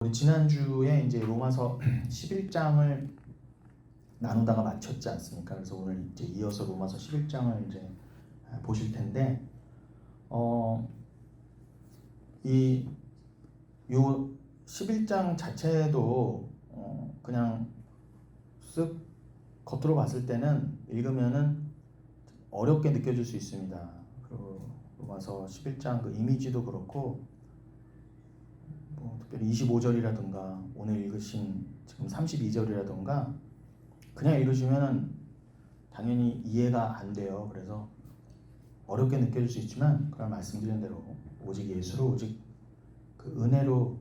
우리 지난주에 이제 로마서 11장을 나누다가 마쳤지 않습니까? 그래서 오늘 이제 이어서 로마서 11장을 이제 보실 텐데, 요 11장 자체도 그냥 쓱 겉으로 봤을 때는 읽으면은 어렵게 느껴질 수 있습니다. 그 로마서 11장 그 이미지도 그렇고, 특별히 25절이라든가 오늘 읽으신 지금 32절이라든가 그냥 읽으시면 당연히 이해가 안 돼요. 그래서 어렵게 느껴질 수 있지만, 그런 말씀드린 대로 오직 예수로, 오직 그 은혜로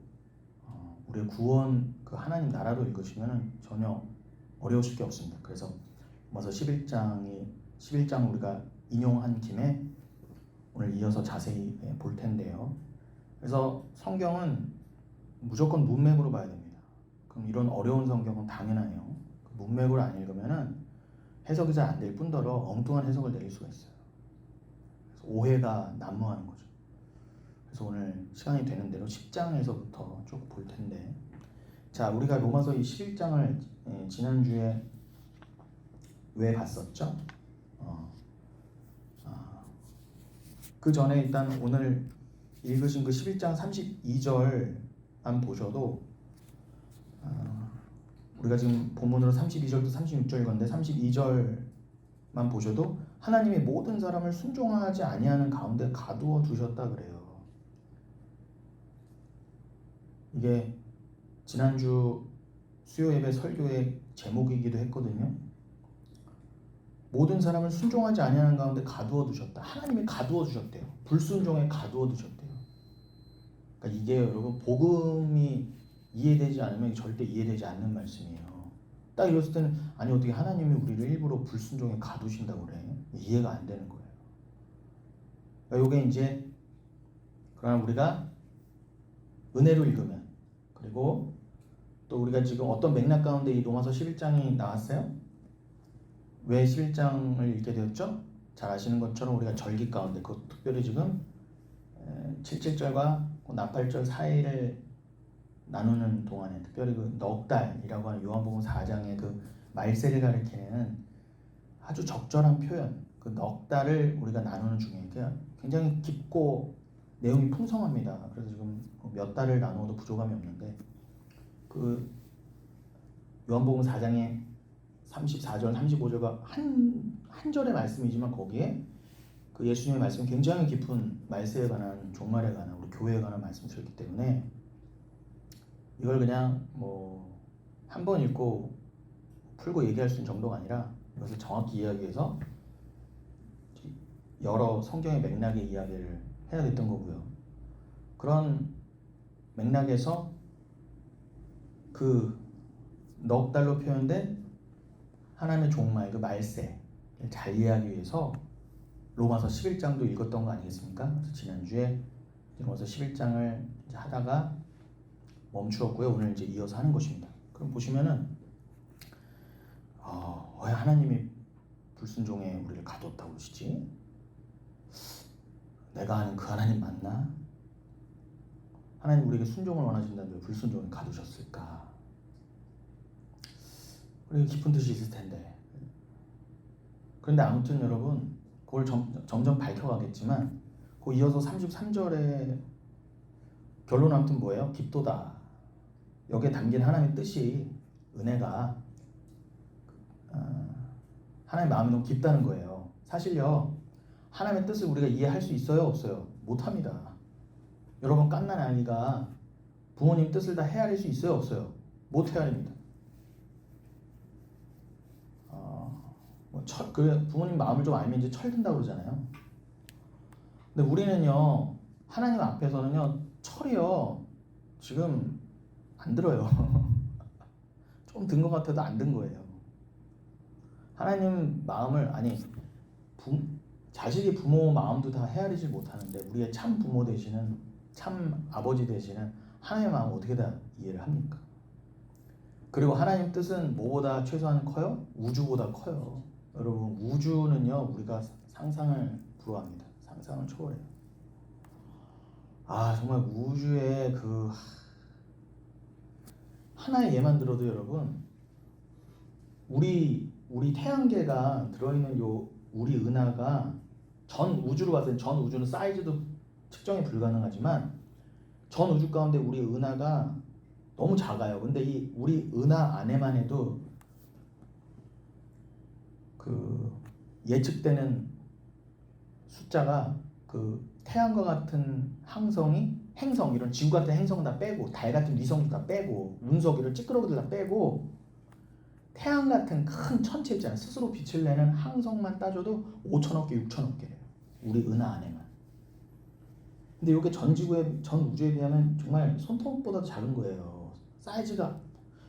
우리의 구원, 그 하나님 나라로 읽으시면 전혀 어려우실 게 없습니다. 그래서 로마서 11장 우리가 인용한 김에 오늘 이어서 자세히 볼 텐데요. 그래서 성경은 무조건 문맥으로 봐야 됩니다. 그럼 이런 어려운 성경은 당연해요. 문맥으로 안 읽으면은 해석이 잘 안 될 뿐더러 엉뚱한 해석을 내릴 수가 있어요. 그래서 오해가 난무하는 거죠. 그래서 오늘 시간이 되는 대로 10장에서부터 쭉 볼 텐데, 자, 우리가 로마서 이 11장을 지난주에 왜 봤었죠? 그 전에 일단 오늘 읽으신 그 11장 32절만 보셔도, 우리가 지금 본문으로 32절부터 36절 읽었는데 32절만 보셔도 하나님이 모든 사람을 순종하지 아니하는 가운데 가두어 두셨다 그래요. 이게 지난주 수요예배 설교의 제목이기도 했거든요. 모든 사람을 순종하지 아니하는 가운데 가두어 두셨다. 하나님이 가두어 두셨대요. 불순종에 가두어 두셨대요. 그러니까 이게 여러분 복음이 이해되지 않으면 절대 이해되지 않는 말씀이에요. 딱 이랬을 때는 아니 어떻게 하나님이 우리를 일부러 불순종에 가두신다고 그래? 이해가 안 되는 거예요. 그러니까 이게 이제 그러나 우리가 은혜로 읽으면, 그리고 또 우리가 지금 어떤 맥락 가운데 이 로마서 11장이 나왔어요? 왜 11장을 읽게 되었죠? 잘 아시는 것처럼 우리가 절기 가운데, 그 특별히 지금 77절과 나팔절 사이를 나누는 동안에 특별히 그 넉 달이라고 하는 요한복음 4장의 그 말세를 가리키는 아주 적절한 표현, 그 넉 달을 우리가 나누는 중에 굉장히 깊고 내용이 풍성합니다. 그래서 지금 몇 달을 나누어도 부족함이 없는데, 그 요한복음 4장의 34절, 35절과 한 절의 말씀이지만 거기에 그 예수님의 말씀이 굉장히 깊은 말세에 관한, 종말에 관한, 우리 교회에 관한 말씀을 드렸기 때문에 이걸 그냥 한 번 읽고 풀고 얘기할 수 있는 정도가 아니라 이것을 정확히 이해하기 위해서 여러 성경의 맥락의 이야기를 해야 됐던 거고요. 그런 맥락에서 그 넉 달로 표현된 하나님의 종말, 그 말세를 잘 이해하기 위해서 로마서 11장도 읽었던 거 아니겠습니까? 그래서 지난주에 로마서 11장을 이제 하다가 멈추었고요. 오늘 이제 이어서 하는 것입니다. 그럼 보시면은 왜 하나님이 불순종에 우리를 가뒀다고 그러시지? 내가 아는 그 하나님 맞나? 하나님 우리에게 순종을 원하신다는데 왜 불순종에 가두셨을까? 우리 깊은 뜻이 있을 텐데. 그런데 아무튼 여러분, 그걸 점점 밝혀가겠지만 그 이어서 33절에 결론 아무튼 뭐예요? 깊도다. 여기에 담긴 하나님의 뜻이, 은혜가 하나님의 마음이 너무 깊다는 거예요. 사실요, 하나님의 뜻을 우리가 이해할 수 있어요? 없어요? 못합니다. 여러분, 갓난 아이가 부모님 뜻을 다 헤아릴 수 있어요? 없어요? 못 헤아립니다. 그래, 부모님 마음을 좀 알면 이제 철든다고 그러잖아요. 근데 우리는요, 하나님 앞에서는요, 철이요, 지금 안 들어요. 좀 든 것 같아도 안 든 거예요. 하나님 마음을, 자식이 부모 마음도 다 헤아리지 못하는데 우리의 참 부모 되시는, 참 아버지 되시는 하나님의 마음을 어떻게 다 이해를 합니까? 그리고 하나님 뜻은 뭐보다 최소한 커요? 우주보다 커요. 여러분, 우주는요, 우리가 상상을 불허합니다. 상상을 초월해요. 정말 우주의 그 하나의 예만 들어도 여러분, 우리 태양계가 들어있는 요 우리 은하가 전 우주로 봤을 때, 전 우주는 사이즈도 측정이 불가능하지만 전 우주 가운데 우리 은하가 너무 작아요. 근데 이 우리 은하 안에만 해도 그 예측되는 숫자가 그 태양과 같은 행성, 이런 지구 같은 행성 다 빼고, 달 같은 위성도 다 빼고, 운석 이런 찌끄러기들 다 빼고, 태양 같은 큰 천체 있잖아요. 스스로 빛을 내는 항성만 따져도 5천억 개, 6천억 개래요. 우리 은하 안에만. 근데 이게 전 우주에 비하면 정말 손톱보다 작은 거예요. 사이즈가.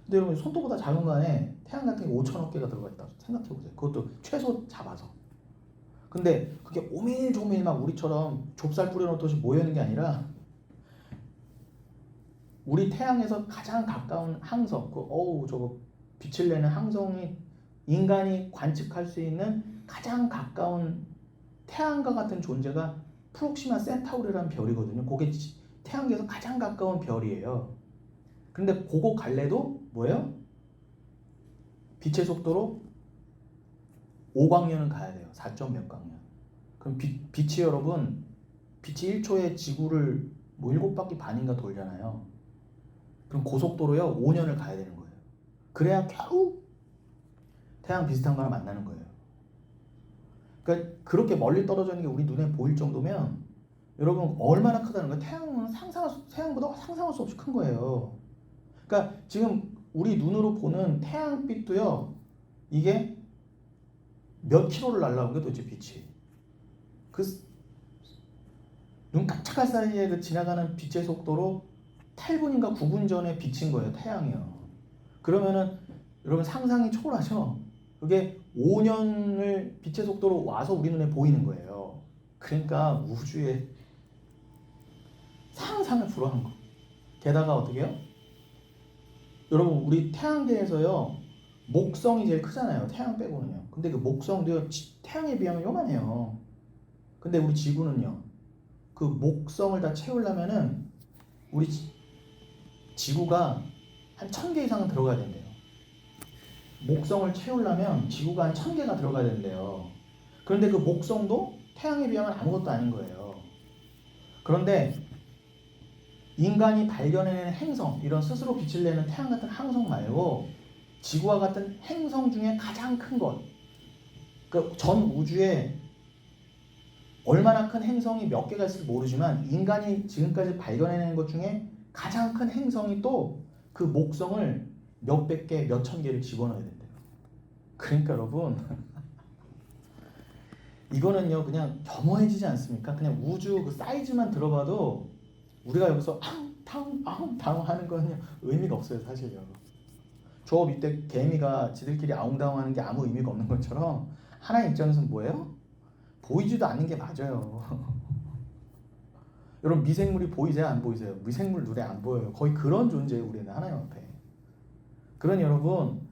근데 여러분, 손톱보다 작은 거 안에 태양 같은 게 5천억 개가 들어가 있다 생각해보세요. 그것도 최소 잡아서. 근데 그게 오밀조밀 막 우리처럼 좁쌀 뿌려놓듯이 모여있는 게 아니라, 우리 태양에서 가장 가까운 항성, 저거 빛을 내는 항성이 인간이 관측할 수 있는 가장 가까운 태양과 같은 존재가 프록시마 센타우리라는 별이거든요. 그게 태양계에서 가장 가까운 별이에요. 근데 그거 갈래도 뭐예요? 빛의 속도로 5광년은 가야 돼요. 4점 몇 광년. 그럼 빛이 여러분, 빛이 1초에 지구를 뭐 7바퀴 반인가 돌잖아요. 그럼 고속도로요 5년을 가야 되는 거예요. 그래야 겨우 태양 비슷한 거랑 만나는 거예요. 그러니까 그렇게 멀리 떨어져 있는 게 우리 눈에 보일 정도면 여러분 얼마나 크다는 거예요. 태양보다 상상할 수 없이 큰 거예요. 그러니까 지금 우리 눈으로 보는 태양빛도요, 이게 몇 킬로를 날라온 게 도대체 빛이. 눈 깜짝할 사이에 그 지나가는 빛의 속도로 8분인가 9분 전에 비친 거예요, 태양이요. 그러면은 여러분 상상이 초월하죠? 그게 5년을 빛의 속도로 와서 우리 눈에 보이는 거예요. 그러니까 우주의 상상을 불허한 거. 게다가 어떻게 해요? 여러분, 우리 태양계에서요, 목성이 제일 크잖아요. 태양 빼고는요. 근데 그 목성도요, 태양에 비하면 요만해요. 근데 우리 지구는요, 그 목성을 다 채우려면은 우리 지구가 한 1000개 이상은 들어가야 된대요. 목성을 채우려면 지구가 한 1000개가 들어가야 된대요. 그런데 그 목성도 태양에 비하면 아무것도 아닌 거예요. 그런데 인간이 발견해낸 행성, 이런 스스로 빛을 내는 태양 같은 항성 말고 지구와 같은 행성 중에 가장 큰 것, 그 전 우주에 얼마나 큰 행성이 몇 개가 있을지 모르지만 인간이 지금까지 발견해낸 것 중에 가장 큰 행성이 또 그 목성을 몇백 개, 몇천 개를 집어넣어야 된대요. 그러니까 여러분, 이거는요 그냥 겸허해지지 않습니까? 그냥 우주 그 사이즈만 들어봐도 우리가 여기서 아웅다웅 하는 거는 의미가 없어요, 사실요. 저 밑에 개미가 지들끼리 아웅다웅 하는 게 아무 의미가 없는 것처럼 하나의 입장에서는 뭐예요? 보이지도 않는 게 맞아요. 여러분, 미생물이 보이세요? 안 보이세요? 미생물 눈에 안 보여요. 거의 그런 존재예요, 우리는 하나님 앞에. 그러니 여러분,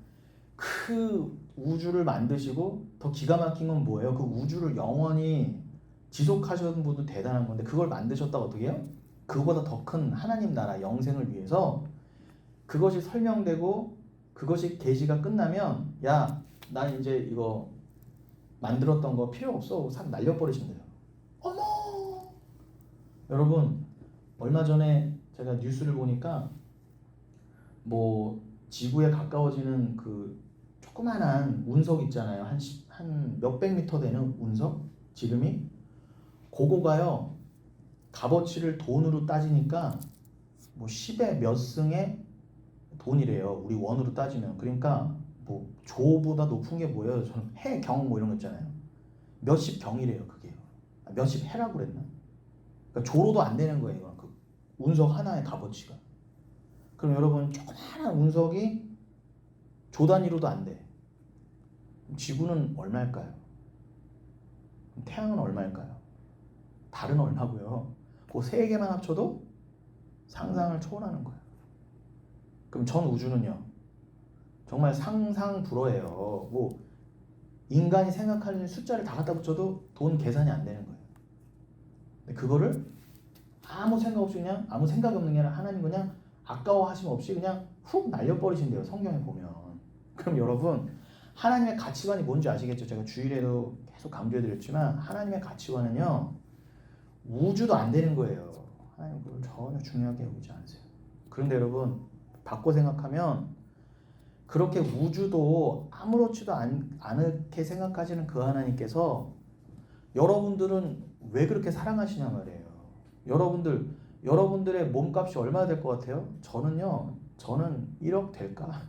그 우주를 만드시고 더 기가 막힌 건 뭐예요? 그 우주를 영원히 지속하셨던 분도 대단한 건데, 그걸 만드셨다고 어떻게 해요? 그거보다 더 큰 하나님 나라 영생을 위해서 그것이 설명되고 그것이 계시가 끝나면, 야, 난 이제 이거 만들었던 거 필요 없어, 싹 날려버리신대요. 어머! 여러분, 얼마 전에 제가 뉴스를 보니까 뭐 지구에 가까워지는 그 조그만한 운석 있잖아요. 한 몇백 미터 되는 운석? 지름이? 그거가요, 값어치를 돈으로 따지니까 뭐 10의 몇 승의 돈이래요. 우리 원으로 따지면. 그러니까 뭐 조보다 높은 게 뭐예요? 저는 해, 경 뭐 이런 거 있잖아요. 몇십 경이래요, 그게요. 몇십 해라고 그랬나? 그러니까 조로도 안 되는 거예요. 그 운석 하나의 값어치가. 그럼 여러분, 조그마한 운석이 조 단위로도 안 돼. 지구는 얼마일까요? 태양은 얼마일까요? 달은 얼마고요? 그 세 개만 합쳐도 상상을 초월하는 거예요. 그럼 전 우주는요, 정말 상상 불허예요. 뭐 인간이 생각하는 숫자를 다 갖다 붙여도 돈 계산이 안 되는 거예요. 근데 그거를 아무 생각 없이 그냥, 아무 생각이 없는 게 아니라 하나님 그냥 아까워하심 없이 그냥 훅 날려버리신대요. 성경에 보면. 그럼 여러분 하나님의 가치관이 뭔지 아시겠죠? 제가 주일에도 계속 강조해드렸지만 하나님의 가치관은요 우주도 안 되는 거예요. 하나님 그걸 전혀 중요하게 여기지 않으세요. 그런데 여러분 바꿔 생각하면 그렇게 우주도 아무렇지도 않게 생각하시는 그 하나님께서 여러분들은 왜 그렇게 사랑하시냐 말이에요. 여러분들의 몸값이 얼마나 될 것 같아요? 저는 1억 될까?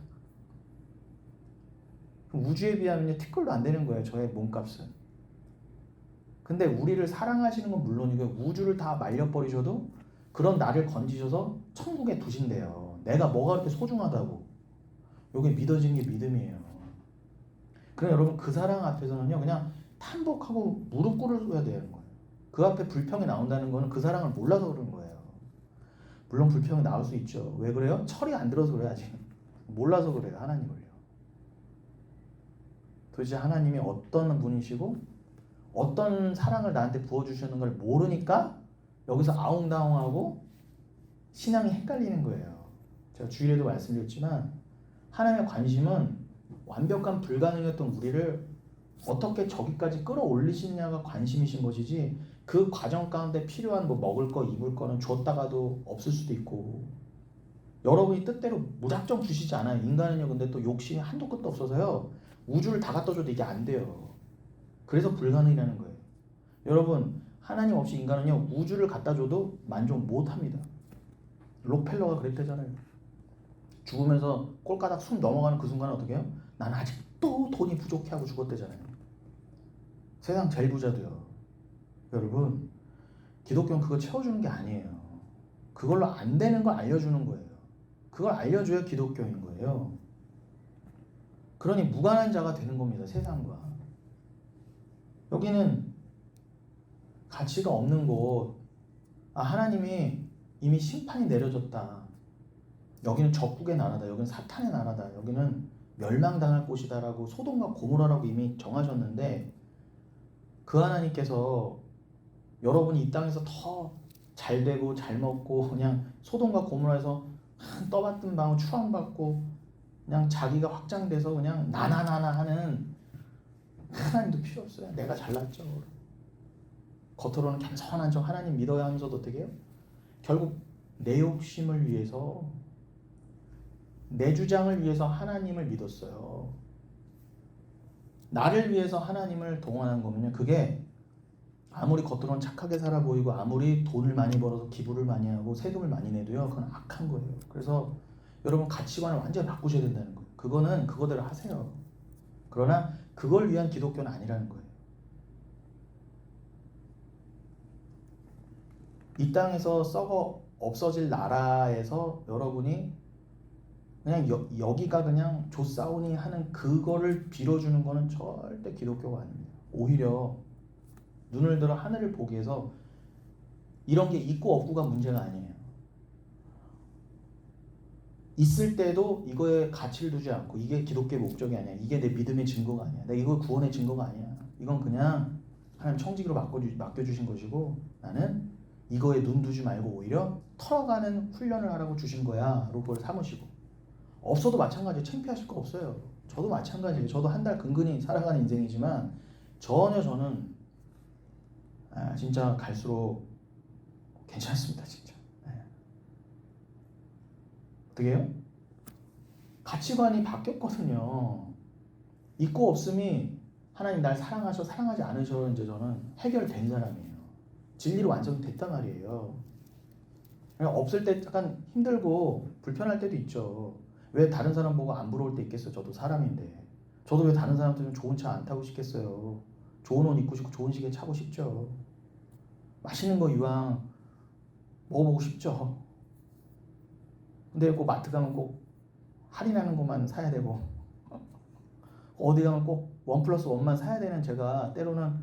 우주에 비하면 티끌도 안 되는 거예요. 저의 몸값은. 근데 우리를 사랑하시는 건 물론이고 우주를 다 말려버리셔도 그런 나를 건지셔서 천국에 두신대요. 내가 뭐가 그렇게 소중하다고. 이게 믿어지는 게 믿음이에요. 그럼 여러분 그 사랑 앞에서는요 그냥 탄복하고 무릎 꿇어야 되는 거예요. 그 앞에 불평이 나온다는 거는 그 사랑을 몰라서 그런 거예요. 물론 불평이 나올 수 있죠. 왜 그래요? 철이 안 들어서 그래요. 아직 몰라서 그래요. 하나님을요. 도대체 하나님이 어떤 분이시고 어떤 사랑을 나한테 부어주시는 걸 모르니까 여기서 아웅다웅하고 신앙이 헷갈리는 거예요. 제가 주일에도 말씀드렸지만 하나님의 관심은 완벽한 불가능했던 우리를 어떻게 저기까지 끌어올리시느냐가 관심이신 것이지 그 과정 가운데 필요한 뭐 먹을 거 입을 거는 줬다가도 없을 수도 있고 여러분이 뜻대로 무작정 주시지 않아요. 인간은요 근데 또 욕심이 한도 끝도 없어서요 우주를 다 갖다 줘도 이게 안 돼요. 그래서 불가능이라는 거예요. 여러분 하나님 없이 인간은요 우주를 갖다 줘도 만족 못 합니다. 록펠러가 그랬대잖아요. 죽으면서 꼴가닥 숨 넘어가는 그 순간은 어떻게 해요? 난 아직도 돈이 부족해 하고 죽었대잖아요. 세상 제일 부자도요. 여러분 기독교는 그거 채워주는 게 아니에요. 그걸로 안 되는 걸 알려주는 거예요. 그걸 알려줘야 기독교인 거예요. 그러니 무관한 자가 되는 겁니다. 세상과. 여기는 가치가 없는 곳. 하나님이 이미 심판이 내려졌다. 여기는 적국의 나라다. 여기는 사탄의 나라다. 여기는 멸망당할 곳이다라고 소돔과 고모라라고 이미 정하셨는데 그 하나님께서 여러분이 이 땅에서 더 잘 되고 잘 먹고 그냥 소돔과 고모라에서 떠받든 방울 추앙받고 그냥 자기가 확장돼서 그냥 나나나나 하는 하나님도 필요 없어요. 내가 잘났죠. 겉으로는 겸손한 척 하나님 믿어야 하면서도 어떻게 해요? 결국 내 욕심을 위해서 내 주장을 위해서 하나님을 믿었어요. 나를 위해서 하나님을 동원한 거면요. 그게 아무리 겉으로는 착하게 살아 보이고 아무리 돈을 많이 벌어서 기부를 많이 하고 세금을 많이 내도요. 그건 악한 거예요. 그래서 여러분 가치관을 완전히 바꾸셔야 된다는 거예요. 그거는 그거대로 하세요. 그러나 그걸 위한 기독교는 아니라는 거예요. 이 땅에서 썩어 없어질 나라에서 여러분이 그냥 여기가 그냥 조사오니 하는 그거를 빌어주는 거는 절대 기독교가 아닙니다. 오히려 눈을 들어 하늘을 보기 위해서 이런 게 있고 없고가 문제가 아니에요. 있을 때도 이거에 가치를 두지 않고 이게 기독교의 목적이 아니야. 이게 내 믿음의 증거가 아니야. 내가 이거 구원의 증거가 아니야. 이건 그냥 하나님 청지기로 맡겨주신 것이고 나는 이거에 눈 두지 말고 오히려 털어가는 훈련을 하라고 주신 거야. 그걸 삼으시고 없어도 마찬가지예요. 창피하실 거 없어요. 저도 마찬가지예요. 저도 한 달 근근히 살아가는 인생이지만 전혀 저는 진짜 갈수록 괜찮습니다. 진짜. 어떻게 해요? 가치관이 바뀌었거든요. 있고 없음이 하나님 날 사랑하셔 사랑하지 않으셔 이제 저는 해결된 사람이에요. 진리로 완성됐단 말이에요. 없을 때 약간 힘들고 불편할 때도 있죠. 왜 다른 사람 보고 안 부러울 때 있겠어요. 저도 사람인데. 저도 왜 다른 사람들은 좋은 차 안 타고 싶겠어요. 좋은 옷 입고 싶고 좋은 시계 차고 싶죠. 맛있는 거 이왕 먹어보고 싶죠. 근데 꼭 마트 가면 꼭 할인하는 것만 사야 되고 어디 가면 꼭 1+1만 사야 되는 제가 때로는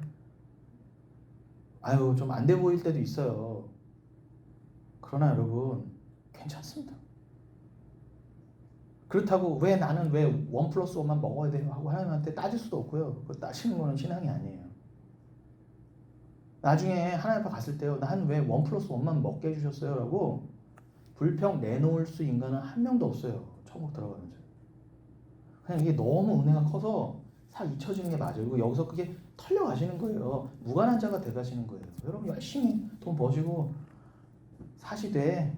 좀 안 돼 보일 때도 있어요. 그러나 여러분 괜찮습니다. 그렇다고 왜 나는 왜 1+1만 먹어야 돼요 하고 하나님한테 따질 수도 없고요. 그거 따지는 거는 신앙이 아니에요. 나중에 하나님 앞에 갔을 때요. 난 왜 1+1만 먹게 해주셨어요? 라고 불평 내놓을 수 인간은 한 명도 없어요. 천국 들어가면서. 그냥 이게 너무 은혜가 커서 싹 잊혀지는 게 맞아요. 그리고 여기서 그게 털려가시는 거예요. 무관한 자가 돼가시는 거예요. 여러분 열심히 돈 버시고 사시되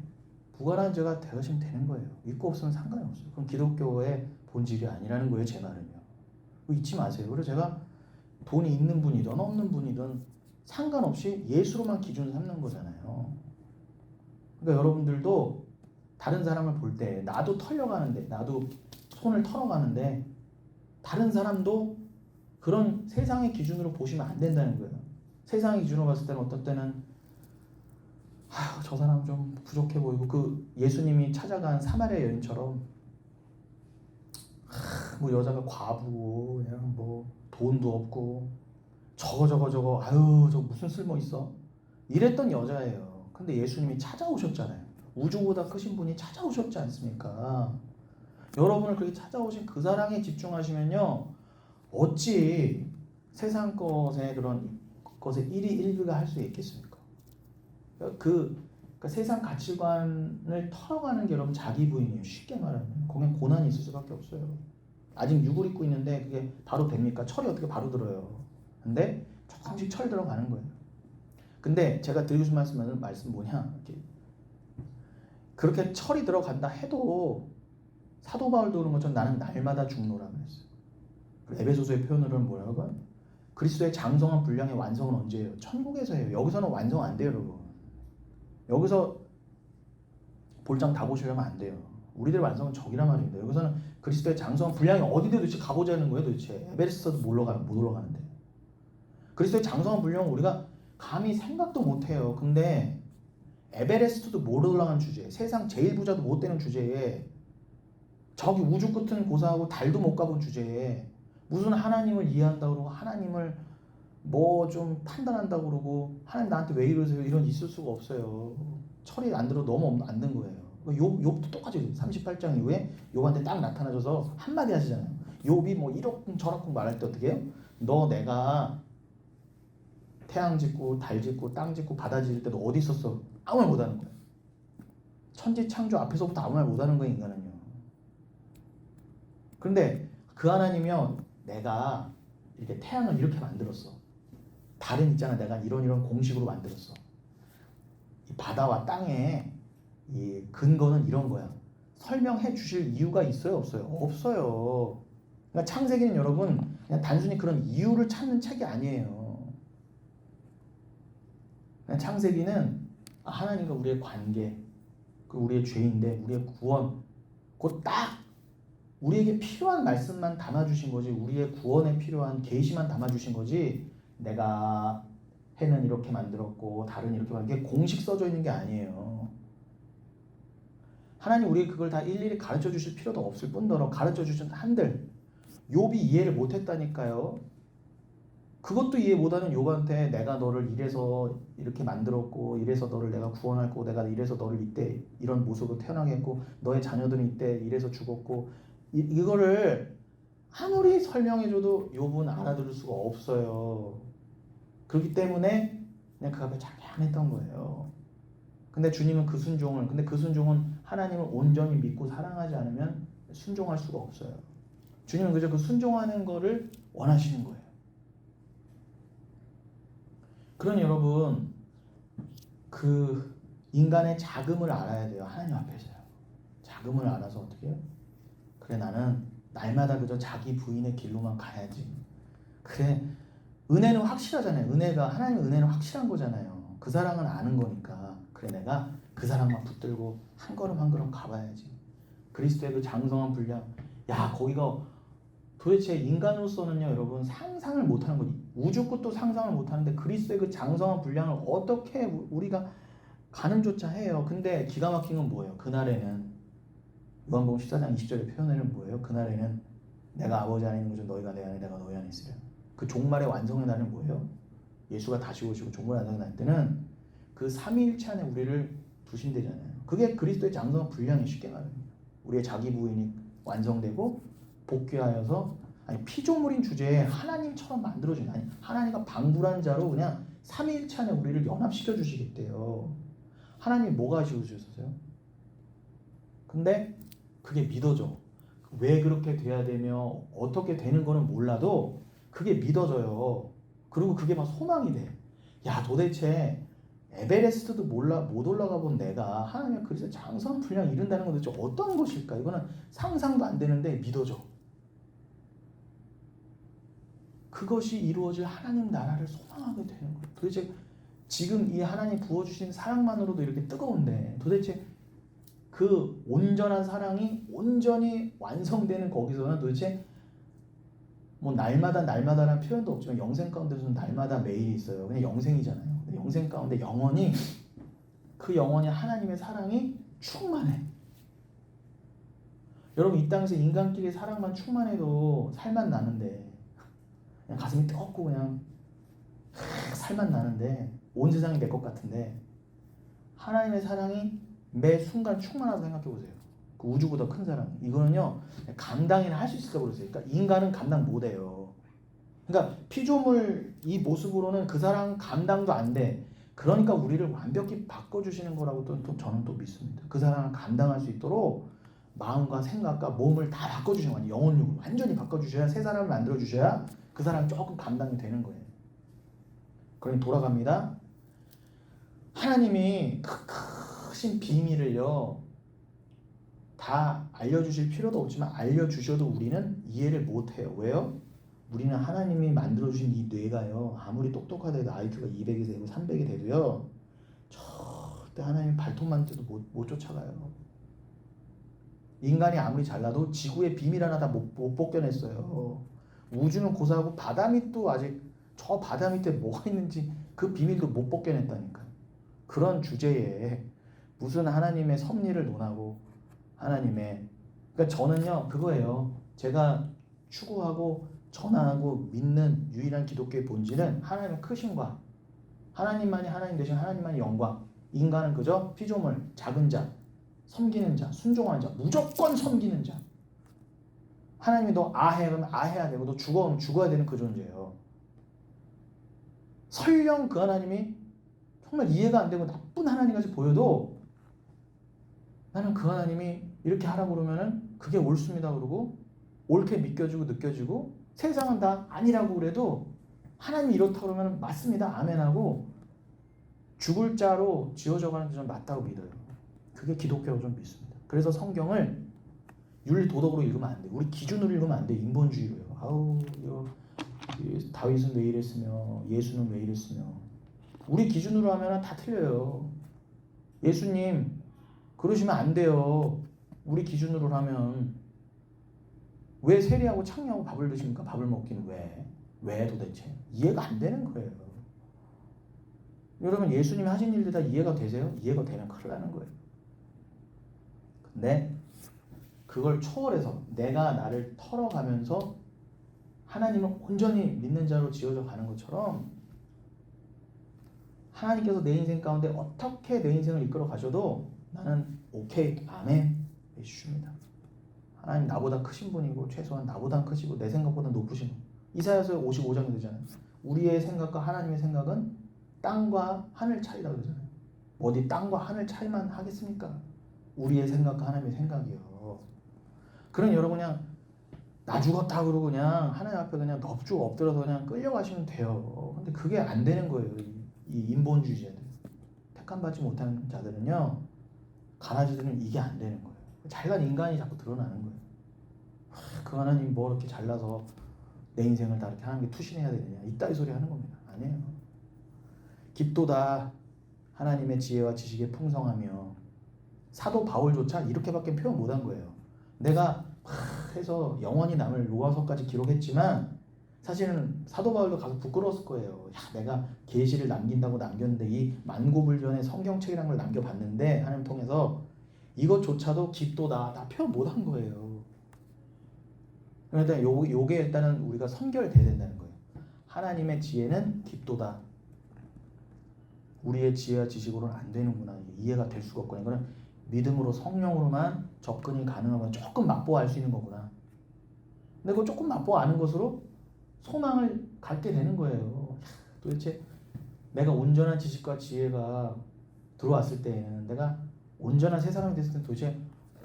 무관한 자가 돼가시면 되는 거예요. 믿고 없으면 상관이 없어요. 그럼 기독교의 본질이 아니라는 거예요. 제 말은요. 잊지 마세요. 그래서 제가 돈이 있는 분이든 없는 분이든 상관없이 예수로만 기준을 삼는 거잖아요. 그러니까 여러분들도 다른 사람을 볼 때 나도 털려가는데, 나도 손을 털어가는데 다른 사람도 그런 세상의 기준으로 보시면 안 된다는 거예요. 세상의 기준으로 봤을 때는 어떤 때는 저 사람 좀 부족해 보이고, 그 예수님이 찾아간 사마리아 여인처럼 뭐 여자가 과부고 그냥 뭐 돈도 없고 저거 아유 저 무슨 쓸모 있어 이랬던 여자예요. 근데 예수님이 찾아오셨잖아요. 우주보다 크신 분이 찾아오셨지 않습니까? 여러분을 그렇게 찾아오신 그 사랑에 집중하시면요, 어찌 세상 것에 그런 것에 일희일비가 할 수 있겠습니까? 그러니까 세상 가치관을 털어가는 게 여러분 자기 부인이에요. 쉽게 말하면 거기에 고난이 있을 수밖에 없어요. 아직 육을 입고 있는데 그게 바로 됩니까? 철이 어떻게 바로 들어요? 근데 조금씩 철 들어가는 거예요. 근데 제가 드리고 싶은 말씀 뭐냐, 그렇게 철이 들어간다 해도 사도 바울도 그런 것처럼 나는 날마다 죽노라 그랬어요. 에베소서의 표현으로는 뭐라고요? 그리스도의 장성한 분량의 완성은 언제예요? 천국에서 해요. 여기서는 완성 안 돼요, 여러분. 여기서 볼장 다 보시려면 안 돼요. 우리들 완성은 저기란 말입니다. 여기서는 그리스도의 장성한 분량이 어디든 도대체 가보자는 거예요, 도대체. 에베레스트도 못 올라가는데. 그리스도의 장성한 분량은 우리가 감히 생각도 못 해요. 근데 에베레스트도 못 올라가는 주제에, 세상 제일 부자도 못 되는 주제에, 저기 우주 끝은 고사하고 달도 못 가본 주제에 무슨 하나님을 이해한다고 그러고 하나님을 뭐 좀 판단한다고 그러고 하나님 나한테 왜 이러세요? 이런 있을 수가 없어요. 철이 안 들어 너무 안 된 거예요. 욥도 똑같이 38장 이후에 욥한테 딱 나타나셔서 한마디 하시잖아요. 욥이 뭐 이렇쿵 저렇쿵 말할 때 어떻게 해요? 너 내가 태양 짓고 달 짓고 땅 짓고 바다 짓을 때도 어디 있었어? 아무 말 못하는 거예요. 천지 창조 앞에서부터 아무 말 못하는 거예요, 인간은요. 그런데 그 하나님이면 내가 이렇게 태양을 이렇게 만들었어. 달은 있잖아, 내가 이런 공식으로 만들었어. 이 바다와 땅의 이 근거는 이런 거야. 설명해 주실 이유가 있어요, 없어요? 없어요. 그러니까 창세기는 여러분 그냥 단순히 그런 이유를 찾는 책이 아니에요. 그냥 창세기는 하나님과 우리의 관계, 그 우리의 죄인데 우리의 구원, 그 딱 우리에게 필요한 말씀만 담아주신 거지, 우리의 구원에 필요한 계시만 담아주신 거지, 내가 해는 이렇게 만들었고 달은 이렇게 만들었고, 이게 공식 써져 있는 게 아니에요. 하나님 우리에게 그걸 다 일일이 가르쳐 주실 필요도 없을 뿐더러 가르쳐 주신 한들 욥이 이해를 못했다니까요. 그것도 이해 못하는 욥한테 내가 너를 이래서 이렇게 만들었고 이래서 너를 내가 구원할 거고 내가 이래서 너를 이때 이런 모습으로 태어나게 했고 너의 자녀들은 이때 이래서 죽었고 이거를 아무리 설명해줘도 욥은 알아들을 수가 없어요. 그렇기 때문에 그냥 그 앞에 잠잠했던 거예요. 근데 주님은 그 순종은 하나님을 온전히 믿고 사랑하지 않으면 순종할 수가 없어요. 주님은 그저 그 순종하는 거를 원하시는 거예요. 그러니 여러분, 그 인간의 자금을 알아야 돼요. 하나님 앞에서요. 자금을 알아서 어떻게 해요? 그래, 나는 날마다 그저 자기 부인의 길로만 가야지. 그래, 은혜는 확실하잖아요. 하나님의 은혜는 확실한 거잖아요. 그 사랑은 아는 거니까. 그래, 내가 그 사랑만 붙들고 한 걸음 한 걸음 가봐야지. 그리스도의 그 장성한 분량, 거기가 도대체 인간으로서는요, 여러분 상상을 못하는 거지. 우주 끝도 상상을 못하는데 그리스도의 그 장성한 분량을 어떻게 우리가 가늠조차 해요. 근데 기가 막힌 건 뭐예요? 그날에는 요한복음 14장 20절의 표현에는 뭐예요? 그날에는 내가 아버지 안에 있는 것은 너희가 내 안에, 내가 너희 안에 있으려. 그 종말의 완성의 날은 뭐예요? 예수가 다시 오시고 종말의 완성의 날 때는 그 삼위일체 안에 우리를 두신대잖아요. 그게 그리스도의 장성한 분량이 쉽게 말하면 우리의 자기 부인이 완성되고 복귀하여서 피조물인 주제에 하나님처럼 만들어진, 하나님과 방불한 자로 그냥 삼위일체 안에 우리를 연합시켜 주시겠대요. 하나님이 뭐가 아쉬우셨어요? 근데 그게 믿어져. 왜 그렇게 돼야 되며 어떻게 되는 거는 몰라도 그게 믿어져요. 그리고 그게 막 소망이 돼. 야, 도대체 에베레스트도 몰라 못 올라가 본 내가 하나님의 그리스도의 장성 분량 이룬다는 건 도대체 어떤 것일까? 이거는 상상도 안 되는데 믿어져. 그것이 이루어질 하나님 나라를 소망하게 되는 거예요. 도대체 지금 이 하나님 부어주신 사랑만으로도 이렇게 뜨거운데 도대체 그 온전한 사랑이 온전히 완성되는 거기서는 도대체 뭐 날마다라는 표현도 없지만 영생 가운데서는 날마다 매일이 있어요. 그냥 영생이잖아요. 근데 영생 가운데 영원히 그 영원히 하나님의 사랑이 충만해. 여러분 이 땅에서 인간끼리 사랑만 충만해도 살만 나는데 그냥 가슴이 뜨겁고 그냥 살만 나는데 온 세상이 내 것 같은데 하나님의 사랑이 매 순간 충만하다고 생각해 보세요. 그 우주보다 큰 사랑. 이거는요 감당이나 할 수 있을까 모르겠어요. 그러니까 인간은 감당 못해요. 그러니까 피조물 이 모습으로는 그 사랑 감당도 안 돼. 그러니까 우리를 완벽히 바꿔주시는 거라고 또 저는 또 믿습니다. 그 사랑을 감당할 수 있도록 마음과 생각과 몸을 다 바꿔주시는 거예요. 영혼육을 완전히 바꿔주셔야 새 사람을 만들어주셔야 그 사람이 조금 감당이 되는 거예요. 그러니 돌아갑니다. 하나님이 크신 비밀을요 다 알려주실 필요도 없지만 알려주셔도 우리는 이해를 못해요. 왜요? 우리는 하나님이 만들어주신 이 뇌가요 아무리 똑똑하다 해도 IQ가 200이 되고 300이 돼도요 절대 하나님 발톱만 떼도 못 쫓아가요. 인간이 아무리 잘나도 지구의 비밀 하나 다 못 벗겨냈어요. 우주는 고사하고 바다 밑도 아직 저 바다 밑에 뭐가 있는지 그 비밀도 못 벗겨냈다니까요. 그런 주제에 무슨 하나님의 섭리를 논하고 하나님의 그러니까 저는요 그거예요. 제가 추구하고 전하고 믿는 유일한 기독교의 본질은 하나님의 크심과 하나님만이 하나님 되신 하나님만이 영광. 인간은 그저 피조물, 작은 자, 섬기는 자, 순종하는 자, 무조건 섬기는 자. 하나님이 너 아해 그러면 아해야 되고 너 죽어 그러면 죽어야 되는 그 존재예요. 설령 그 하나님이 정말 이해가 안 되고 나쁜 하나님같이 보여도 나는 그 하나님이 이렇게 하라고 그러면은 그게 옳습니다 그러고 옳게 믿겨지고 느껴지고 세상은 다 아니라고 그래도 하나님이 이렇다 그러면 맞습니다 아멘하고 죽을 자로 지어져가는 게 저는 맞다고 믿어요. 그게 기독교라고 좀 믿습니다. 그래서 성경을 윤리 도덕으로 읽으면 안 돼. 우리 기준으로 읽으면 안 돼. 인본주의로요. 아우 이거 다윗은 왜 이랬으며 예수는 왜 이랬으며 우리 기준으로 하면 다 틀려요. 예수님 그러시면 안 돼요. 우리 기준으로 하면 왜 세리하고 창녀하고 밥을 드십니까? 밥을 먹기는 왜 도대체 이해가 안 되는 거예요. 여러분 예수님이 하신 일들 다 이해가 되세요? 이해가 되면 큰일 나는 거예요. 근데 그걸 초월해서 내가 나를 털어가면서 하나님을 온전히 믿는 자로 지어져 가는 것처럼 하나님께서 내 인생 가운데 어떻게 내 인생을 이끌어 가셔도 나는 오케이 아멘 해주십니다. 하나님 나보다 크신 분이고 최소한 나보다 크시고 내 생각보다 높으신 분. 이사야서 55장에 되잖아요. 우리의 생각과 하나님의 생각은 땅과 하늘 차이라고 그러잖아요. 어디 땅과 하늘 차이만 하겠습니까? 우리의 생각과 하나님의 생각이요. 그럼 여러분 그냥 나 죽었다 그러고 그냥 하나님 앞에 그냥 넙죽 엎드려서 그냥 끌려가시면 돼요. 근데 그게 안 되는 거예요. 이 인본주의자들. 택함받지 못하는 자들은요. 가라지들은 이게 안 되는 거예요. 잘난 인간이 자꾸 드러나는 거예요. 그 하나님 뭐 이렇게 잘나서 내 인생을 다 이렇게 하나님께 투신해야 되느냐 이따위 소리 하는 겁니다. 아니에요. 깊도다 하나님의 지혜와 지식에 풍성하며 사도 바울조차 이렇게밖에 표현 못한 거예요. 내가 해서 영원히 남을 로마서까지 기록했지만 사실은 사도 바울도 가서 부끄러웠을 거예요. 야, 내가 계시를 남긴다고 남겼는데 이 만고불변의 성경책이라는 걸 남겨봤는데 하나님 통해서 이것조차도 깊도다 다 표현 못한 거예요. 그러니까 요게 일단은 우리가 선결돼야 된다는 거예요. 하나님의 지혜는 깊도다. 우리의 지혜와 지식으로는 안 되는구나. 이해가 될 수가 없구나. 이거는 믿음으로 성령으로만 접근이 가능하면 조금 맛보아 알 수 있는 거구나. 근데 그거 조금 맛보아 아는 것으로 소망을 갖게 되는 거예요. 도대체 내가 온전한 지식과 지혜가 들어왔을 때에는 내가 온전한 새 사람이 됐을 때 도대체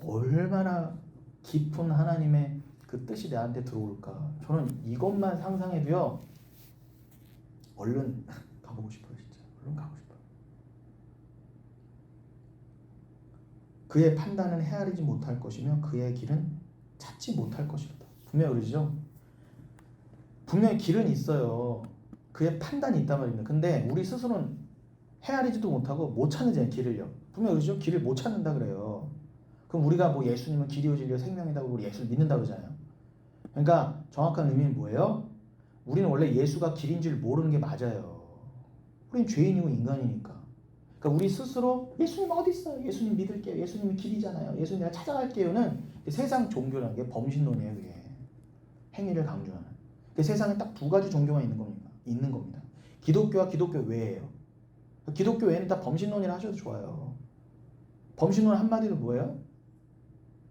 얼마나 깊은 하나님의 그 뜻이 나한테 들어올까. 저는 이것만 상상해도요 얼른 가보고 싶어요. 진짜 얼른 가고 싶어요. 그의 판단은 헤아리지 못할 것이며 그의 길은 찾지 못할 것이다. 분명히 그러죠. 분명히 길은 있어요. 그의 판단이 있단 말입니다. 근데 우리 스스로는 헤아리지도 못하고 못 찾는 길을요. 분명히 그러죠. 길을 못 찾는다 그래요. 그럼 우리가 뭐 예수님은 길이요 진리요 생명이다 우리 예수를 믿는다 그러잖아요. 그러니까 정확한 의미는 뭐예요? 우리는 원래 예수가 길인 줄 모르는 게 맞아요. 우린 죄인이고 인간이니까. 그러니까 우리 스스로 예수님 어디 있어요? 예수님 믿을게요. 예수님이 길이잖아요. 예수님 내가 찾아갈게요는 세상 종교라는 게 범신론이에요. 그게 행위를 강조하는. 세상에 딱 두 가지 종교가 있는 겁니다. 기독교와 기독교 외예요. 기독교 외에는 다 범신론이라 하셔도 좋아요. 범신론 한마디로 뭐예요?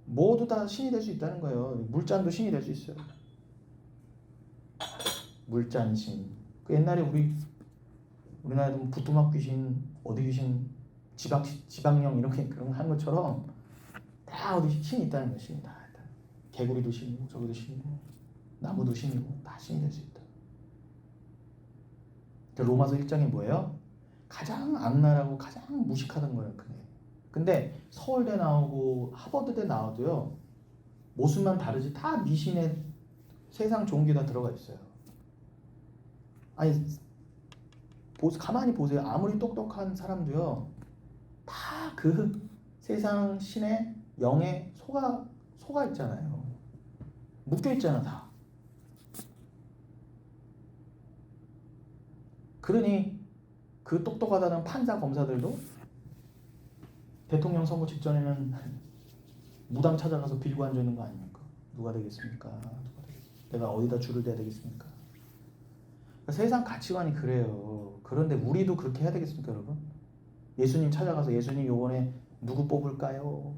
모두 다 신이 될 수 있다는 거예요. 물잔도 신이 될 수 있어요. 물잔신. 그 옛날에 우리나라에도 부뚜막 귀신, 어디 귀신, 지방령 이렇게 그런 거 한 것처럼 다 어디 신이 있다는 거예요. 신이 다 있다. 개구리도 신이고 저기도 신이고 나무도 신이고 다 신이 될 수 있다. 로마서 1장이 뭐예요? 가장 악랄하고 가장 무식하던 거예요. 근데 서울대 나오고 하버드대 나와도요 모습만 다르지 다 미신의 세상 종교 다 들어가 있어요. 아니 가만히 보세요. 아무리 똑똑한 사람도요 다 그 세상 신의 영에 속아 있잖아요. 묶여 있잖아 다. 그러니 그 똑똑하다는 판사 검사들도 대통령 선거 직전에는 무당 찾아가서 빌고 앉아 있는 거 아닙니까? 누가 되겠습니까? 내가 어디다 줄을 대야 되겠습니까? 그러니까 세상 가치관이 그래요. 그런데 우리도 그렇게 해야 되겠습니까, 여러분? 예수님 찾아가서 예수님 요번에 누구 뽑을까요?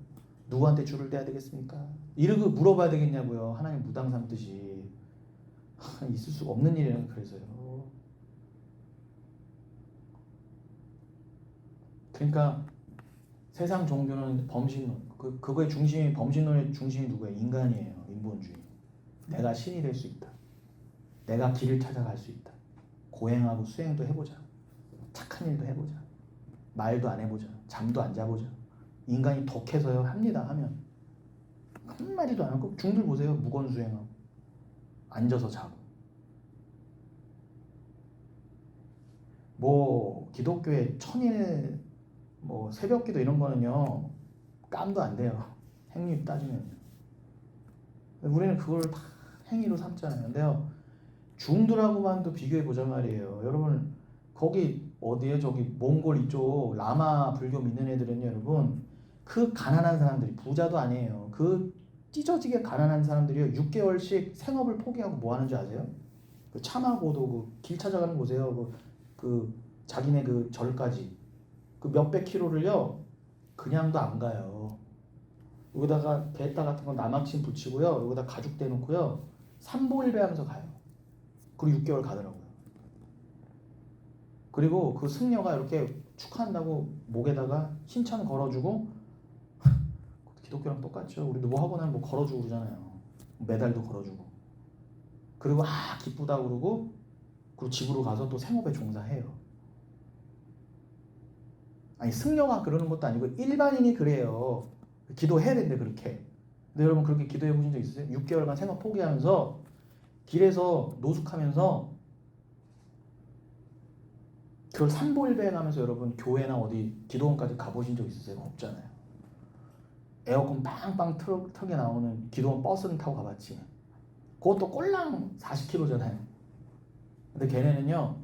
누구한테 줄을 대야 되겠습니까? 이러고 물어봐야 되겠냐고요. 하나님 무당 삼듯이. 있을 수가 없는 일이라는 그래서요. 그러니까 세상 종교는 범신론. 그거의 중심이 범신론의 중심이 누구예요? 인간이에요. 인본주의. 내가 신이 될 수 있다. 내가 길을 찾아갈 수 있다. 고행하고 수행도 해보자. 착한 일도 해보자. 말도 안 해보자. 잠도 안 자보자. 인간이 독해서요 합니다. 하면 한마디도 안 하고 중들 보세요. 무건수행하고 앉아서 자고. 뭐 기독교의 천일 뭐 새벽기도 이런 거는요 깜도 안 돼요. 행위 따지면. 우리는 그걸 다 행위로 삼잖아요. 근데요 중들하고만도 비교해 보자 말이에요. 여러분 거기 어디에 저기 몽골 이쪽 라마 불교 믿는 애들은요 여러분 그 가난한 사람들이 부자도 아니에요. 그 찢어지게 가난한 사람들이요 6개월씩 생업을 포기하고 뭐 하는지 아세요? 그 차마고도 그 길 찾아가는 곳에요. 그 자기네 그 절까지 그 몇백 킬로를요 그냥도 안 가요. 여기다가 베타 같은 거 나막침 붙이고요. 여기다 가죽 대놓고요 3보 1배 하면서 가요. 그리고 6개월 가더라고요. 그리고 그 승려가 이렇게 축하한다고 목에다가 흰천 걸어주고 기독교랑 똑같죠. 우리도 뭐 하고 나면 뭐 걸어주고 그러잖아요. 메달도 걸어주고. 그리고 기쁘다 그러고 그리고 집으로 가서 또 생업에 종사해요. 아니 승려가 그러는 것도 아니고 일반인이 그래요. 기도해야 된대 그렇게. 근데 여러분 그렇게 기도해 보신 적 있으세요? 6개월간 생업 포기하면서 길에서 노숙하면서 그걸 3보 1배 하면서 여러분 교회나 어디 기도원까지 가보신 적 있으세요? 없잖아요. 에어컨 빵빵 틀게 나오는 기도원 버스는 타고 가봤지. 그것도 꼴랑 40km잖아요. 근데 걔네는요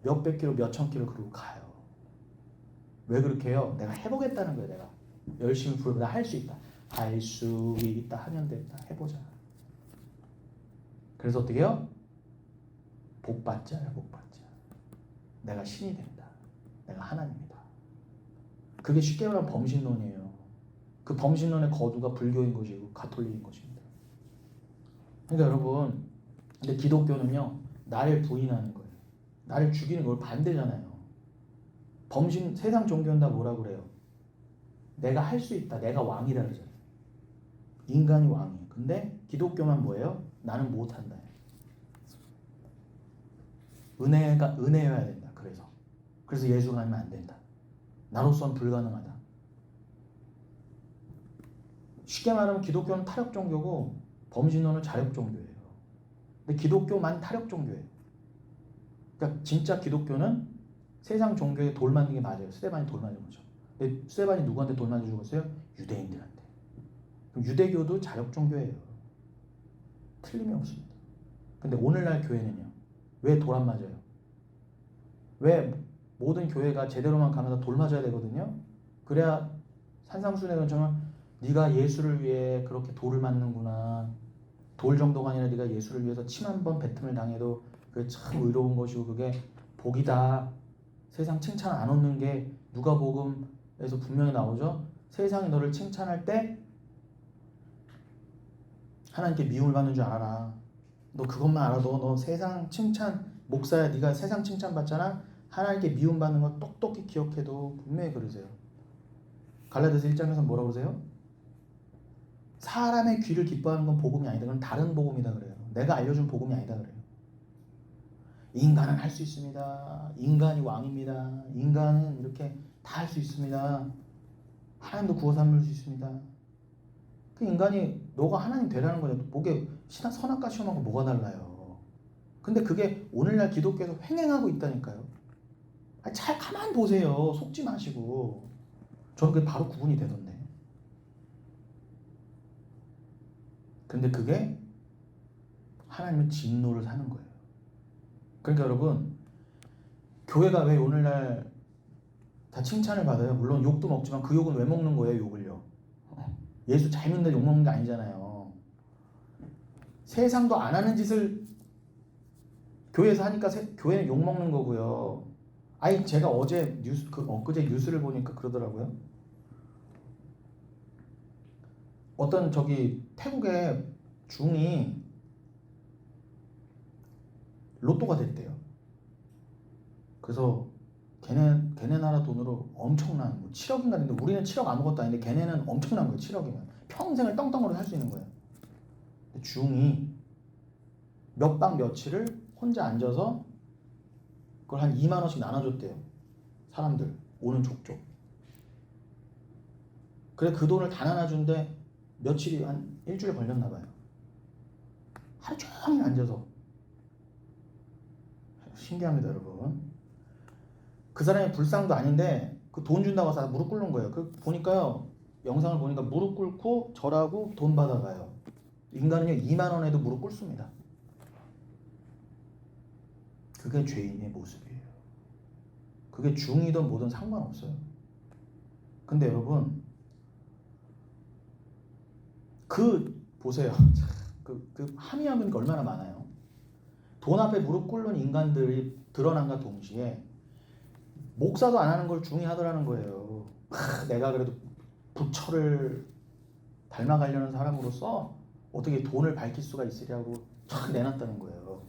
몇백 킬로 몇천 킬로 그러고 가요. 왜 그렇게 해요? 내가 해보겠다는 거예요. 내가 열심히 불보다 할 수 있다. 할 수 있다 하면 된다. 해보자. 그래서 어떻게 해요? 복 받자요. 복 받자. 내가 신이 된다. 내가 하나님이다. 그게 쉽게 말하면 범신론이에요. 그 범신론의 거두가 불교인 것이고 가톨릭인 것입니다. 그러니까 여러분 근데 기독교는요 나를 부인하는 거예요. 나를 죽이는 걸 반대잖아요. 세상 종교는 다 뭐라고 그래요? 내가 할 수 있다. 내가 왕이다 그러잖아요. 인간이 왕이에요. 근데 기독교만 뭐예요? 나는 못한다. 은혜여야 된다. 그래서 예수가 아니면 안 된다. 나로서는 불가능하다. 쉽게 말하면 기독교는 타협 종교고 범신론은 자력 종교예요. 근데 기독교만 타협 종교예요. 그러니까 진짜 기독교는 세상 종교에 돌 맞는 게 맞아요. 스데반이 돌 맞은 거죠. 근데 스데반이 누구한테 돌 맞아 죽었어요? 유대인들한테. 그럼 유대교도 자력 종교예요. 틀림이 없습니다. 근데 오늘날 교회는요. 왜 돌 안 맞아요? 왜 모든 교회가 제대로만 가면서 돌 맞아야 되거든요. 그래야 산상수훈회는 정말 네가 예수를 위해 그렇게 돌을 맞는구나. 돌 정도가 아니라 네가 예수를 위해서 침 한 번 뱉음을 당해도 그게 참 의로운 것이고 그게 복이다. 세상 칭찬 안 얻는 게 누가복음에서 분명히 나오죠. 세상이 너를 칭찬할 때 하나님께 미움을 받는 줄 알아라. 너 그것만 알아도 너 세상 칭찬 목사야. 네가 세상 칭찬 받잖아. 하나님께 미움 받는 거 똑똑히 기억해도 분명히 그러세요. 갈라디아서 1장에서 뭐라고 그러세요? 사람의 귀를 기뻐하는 건 복음이 아니다. 그건 다른 복음이다 그래요. 내가 알려준 복음이 아니다 그래요. 인간은 할 수 있습니다. 인간이 왕입니다. 인간은 이렇게 다 할 수 있습니다. 하나님도 구워 삼을 수 있습니다. 그 인간이 너가 하나님 되라는 거냐. 목에 선악과 시험하고 뭐가 달라요. 근데 그게 오늘날 기독교에서 횡행하고 있다니까요. 잘 가만 보세요. 속지 마시고. 저는 그게 바로 구분이 되던데. 근데 그게 하나님의 진노를 사는 거예요. 그러니까 여러분, 교회가 왜 오늘날 다 칭찬을 받아요? 물론 욕도 먹지만 그 욕은 왜 먹는 거예요? 욕을요. 예수 잘 믿는데 욕 먹는 게 아니잖아요. 세상도 안 하는 짓을 교회에서 하니까 교회는 욕 먹는 거고요. 아니 제가 어제 엊그제 뉴스를 보니까 그러더라고요. 어떤 태국의 중이 로또가 됐대요. 그래서 걔네 나라 돈으로 엄청난 7억인가 됐는데 우리는 7억 아무것도 아닌데 걔네는 엄청난 거예요. 7억이면 평생을 떵떵거려 살 수 있는 거예요. 중이 몇 박 며칠을 혼자 앉아서 그걸 한 2만 원씩 나눠줬대요. 사람들 오는 족족. 그래 그 돈을 다 나눠준데 며칠이 한 일주일 걸렸나 봐요. 하루 종일 앉아서. 신기합니다 여러분. 그 사람이 불상도 아닌데 그 돈 준다고 해서 무릎 꿇는 거예요. 그 보니까요. 영상을 보니까 무릎 꿇고 절하고 돈 받아가요. 인간은요 2만 원에도 무릎 꿇습니다. 그게 죄인의 모습이에요. 그게 중이든 뭐든 상관없어요. 근데 여러분 보세요. 그 함의하는 게 얼마나 많아요. 돈 앞에 무릎 꿇는 인간들이 드러난과 동시에 목사도 안 하는 걸 중이 하더라는 거예요. 내가 그래도 부처를 닮아가려는 사람으로서 어떻게 돈을 밝힐 수가 있으려고 촥 내놨다는 거예요.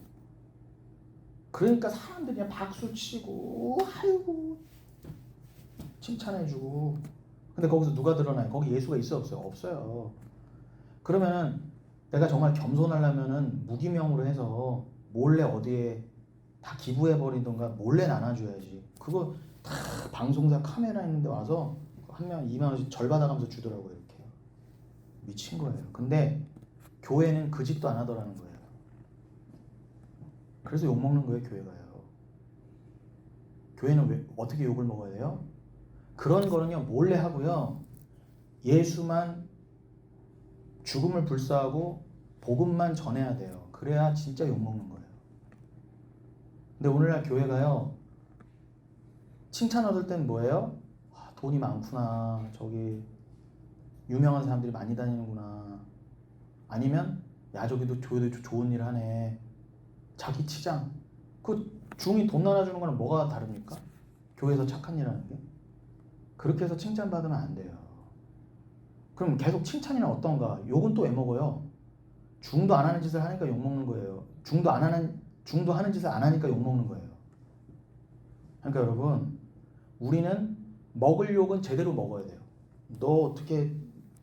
그러니까 사람들이 그냥 박수치고 아이고 칭찬해주고. 근데 거기서 누가 드러나요? 거기 예수가 있어요 없어요? 없어요. 그러면 내가 정말 겸손하려면은 무기명으로 해서 몰래 어디에 다 기부해버리던가 몰래 나눠줘야지. 그거 다 방송사 카메라 있는데 와서 한 명 2만 원씩 절 받아가면서 주더라고요. 이렇게 미친 거예요. 근데 교회는 그 짓도 안 하더라는 거예요. 그래서 욕 먹는 거예요. 교회가요. 교회는 왜 어떻게 욕을 먹어야 돼요? 그런 거는요 몰래 하고요. 예수만 죽음을 불사하고 복음만 전해야 돼요. 그래야 진짜 욕 먹는 거예요. 근데 오늘날 교회가요 칭찬 얻을 땐 뭐예요? 돈이 많구나. 저기 유명한 사람들이 많이 다니는구나. 아니면 야 저기도 교회도 좋은 일 하네. 자기 치장. 그 중이 돈 나눠주는 거는 뭐가 다릅니까? 교회에서 착한 일 하는 게. 그렇게 해서 칭찬받으면 안 돼요. 그럼 계속 칭찬이나 어떤가? 욕은 또 왜 먹어요? 중도 안 하는 짓을 하니까 욕 먹는 거예요. 중도 하는 짓을 안 하니까 욕 먹는 거예요. 그러니까 여러분 우리는 먹을 욕은 제대로 먹어야 돼요. 너 어떻게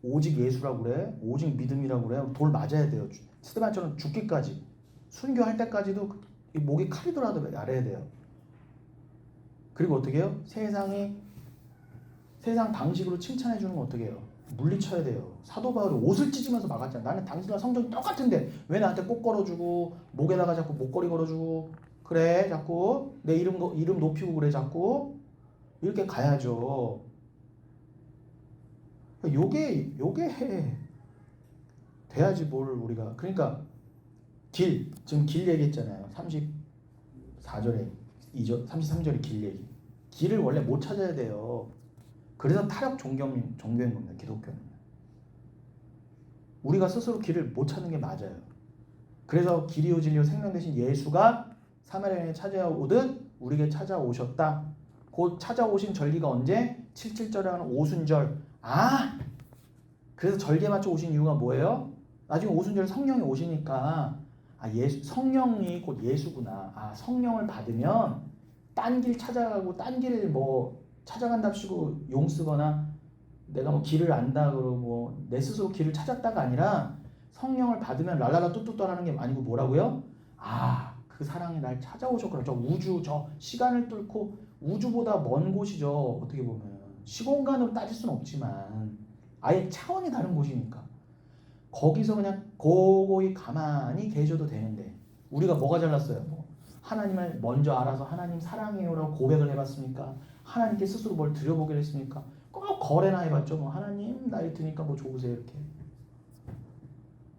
오직 예수라고 그래. 오직 믿음이라고 그래. 돌 맞아야 돼요. 스테반처럼 죽기까지. 순교할 때까지도 이 목이 칼이더라도 알아야 돼요. 그리고 어떻게 해요? 세상 방식으로 칭찬해 주는 건 어떻게 해요? 물리쳐야 돼요. 사도 바울이 옷을 찢으면서 막았잖아. 나는 당신과 성정이 똑같은데 왜 나한테 꼭 걸어주고 목에다가 자꾸 목걸이 걸어주고 그래 자꾸 내 이름 높이고 그래 자꾸 이렇게 가야죠. 요게 돼야지 뭘 우리가. 그러니까 지금 길 얘기했잖아요. 34절에 33절에 길 얘기. 길을 원래 못 찾아야 돼요. 그래서 타협 종교인 겁니다. 기독교는. 우리가 스스로 길을 못 찾는 게 맞아요. 그래서 길이요 진리요 생명 되신 예수가 사마리아인에 찾아오듯 우리에게 찾아오셨다. 곧 찾아오신 절기가 언제? 77절에 하는 오순절. 그래서 절기에 맞춰 오신 이유가 뭐예요? 나중에 오순절 성령이 오시니까 성령이 곧 예수구나. 성령을 받으면 딴 길 찾아가고 딴 길 뭐 찾아간답시고 용 쓰거나 내가 뭐 길을 안다 그러고 내 스스로 길을 찾았다가 아니라 성령을 받으면 랄랄라 뚜뚜뚜라는 게 아니고 뭐라고요? 그 사랑이 날 찾아오셨구나. 저 우주, 저 시간을 뚫고 우주보다 먼 곳이죠. 어떻게 보면 시공간으로 따질 수는 없지만 아예 차원이 다른 곳이니까 거기서 그냥 고고히 가만히 계셔도 되는데 우리가 뭐가 잘났어요? 뭐 하나님을 먼저 알아서 하나님 사랑해요라고 고백을 해봤습니까? 하나님께 스스로 뭘 드려보기를 했습니까? 꼭 거래나 해봤죠. 뭐 하나님 나이 드니까 뭐 좋으세요 이렇게.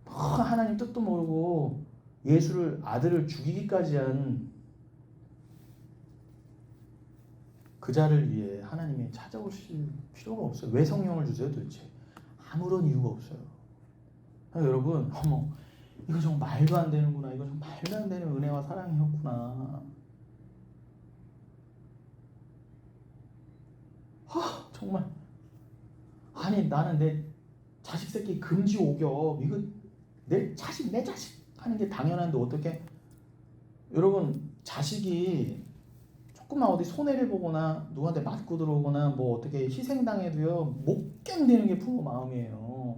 하나님 뜻도 모르고 예수를 아들을 죽이기까지 한 그 자를 위해 하나님이 찾아오실 필요가 없어요. 왜 성령을 주세요 도대체? 아무런 이유가 없어요. 여러분 이거 정말 말도 안 되는구나. 이거 정말 말도 안 되는 은혜와 사랑이었구나. 정말 아니 나는 내 자식 새끼 금지 오격 이거 내 자식 하는 게 당연한데 어떻게 여러분 자식이 조금만 어디 손해를 보거나 누구한테 맞고 들어오거나 뭐 어떻게 희생당해도요 못 견디는 게 부모 마음이에요.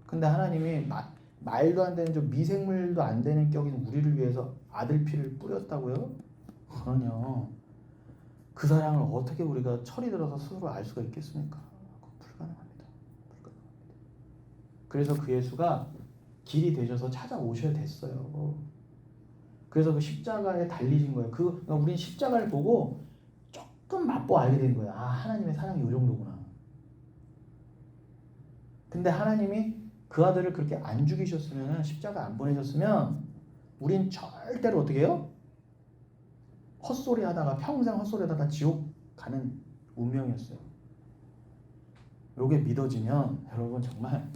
근데 하나님이 말도 안 되는 좀 미생물도 안 되는 격인 우리를 위해서 아들 피를 뿌렸다고요? 그러냐 그 사랑을 어떻게 우리가 철이 들어서 스스로 알 수가 있겠습니까? 불가능합니다. 그래서 그 예수가 길이 되셔서 찾아오셔야 됐어요. 그래서 그 십자가에 달리신 거예요. 그러니까 우린 십자가를 보고 조금 맛보아 알게 된 거예요. 하나님의 사랑이 이 정도구나. 근데 하나님이 그 아들을 그렇게 안 죽이셨으면 십자가 안 보내셨으면 우린 절대로 어떻게 해요? 헛소리 하다가 평생 헛소리 하다가 지옥 가는 운명이었어요. 요게 믿어지면 여러분 정말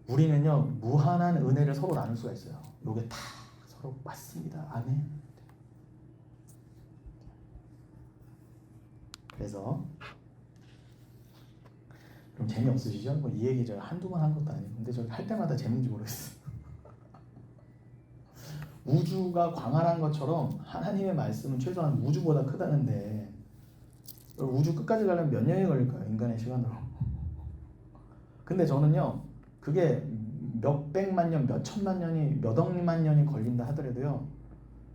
우리는요 무한한 은혜를 서로 나눌 수가 있어요. 요게 다 서로 맞습니다. 아멘. 그래서 그럼 재미없으시죠? 뭐 이 얘기 제가 한두 번 한 것도 아니고 근데 저 할 때마다 재밌는지 모르겠어요. 우주가 광활한 것처럼 하나님의 말씀은 최소한 우주보다 크다는데 우주 끝까지 가려면 몇 년이 걸릴까요? 인간의 시간으로. 근데 저는요 그게 몇 백만 년, 몇 천만 년이, 몇 억만 년이 걸린다 하더라도요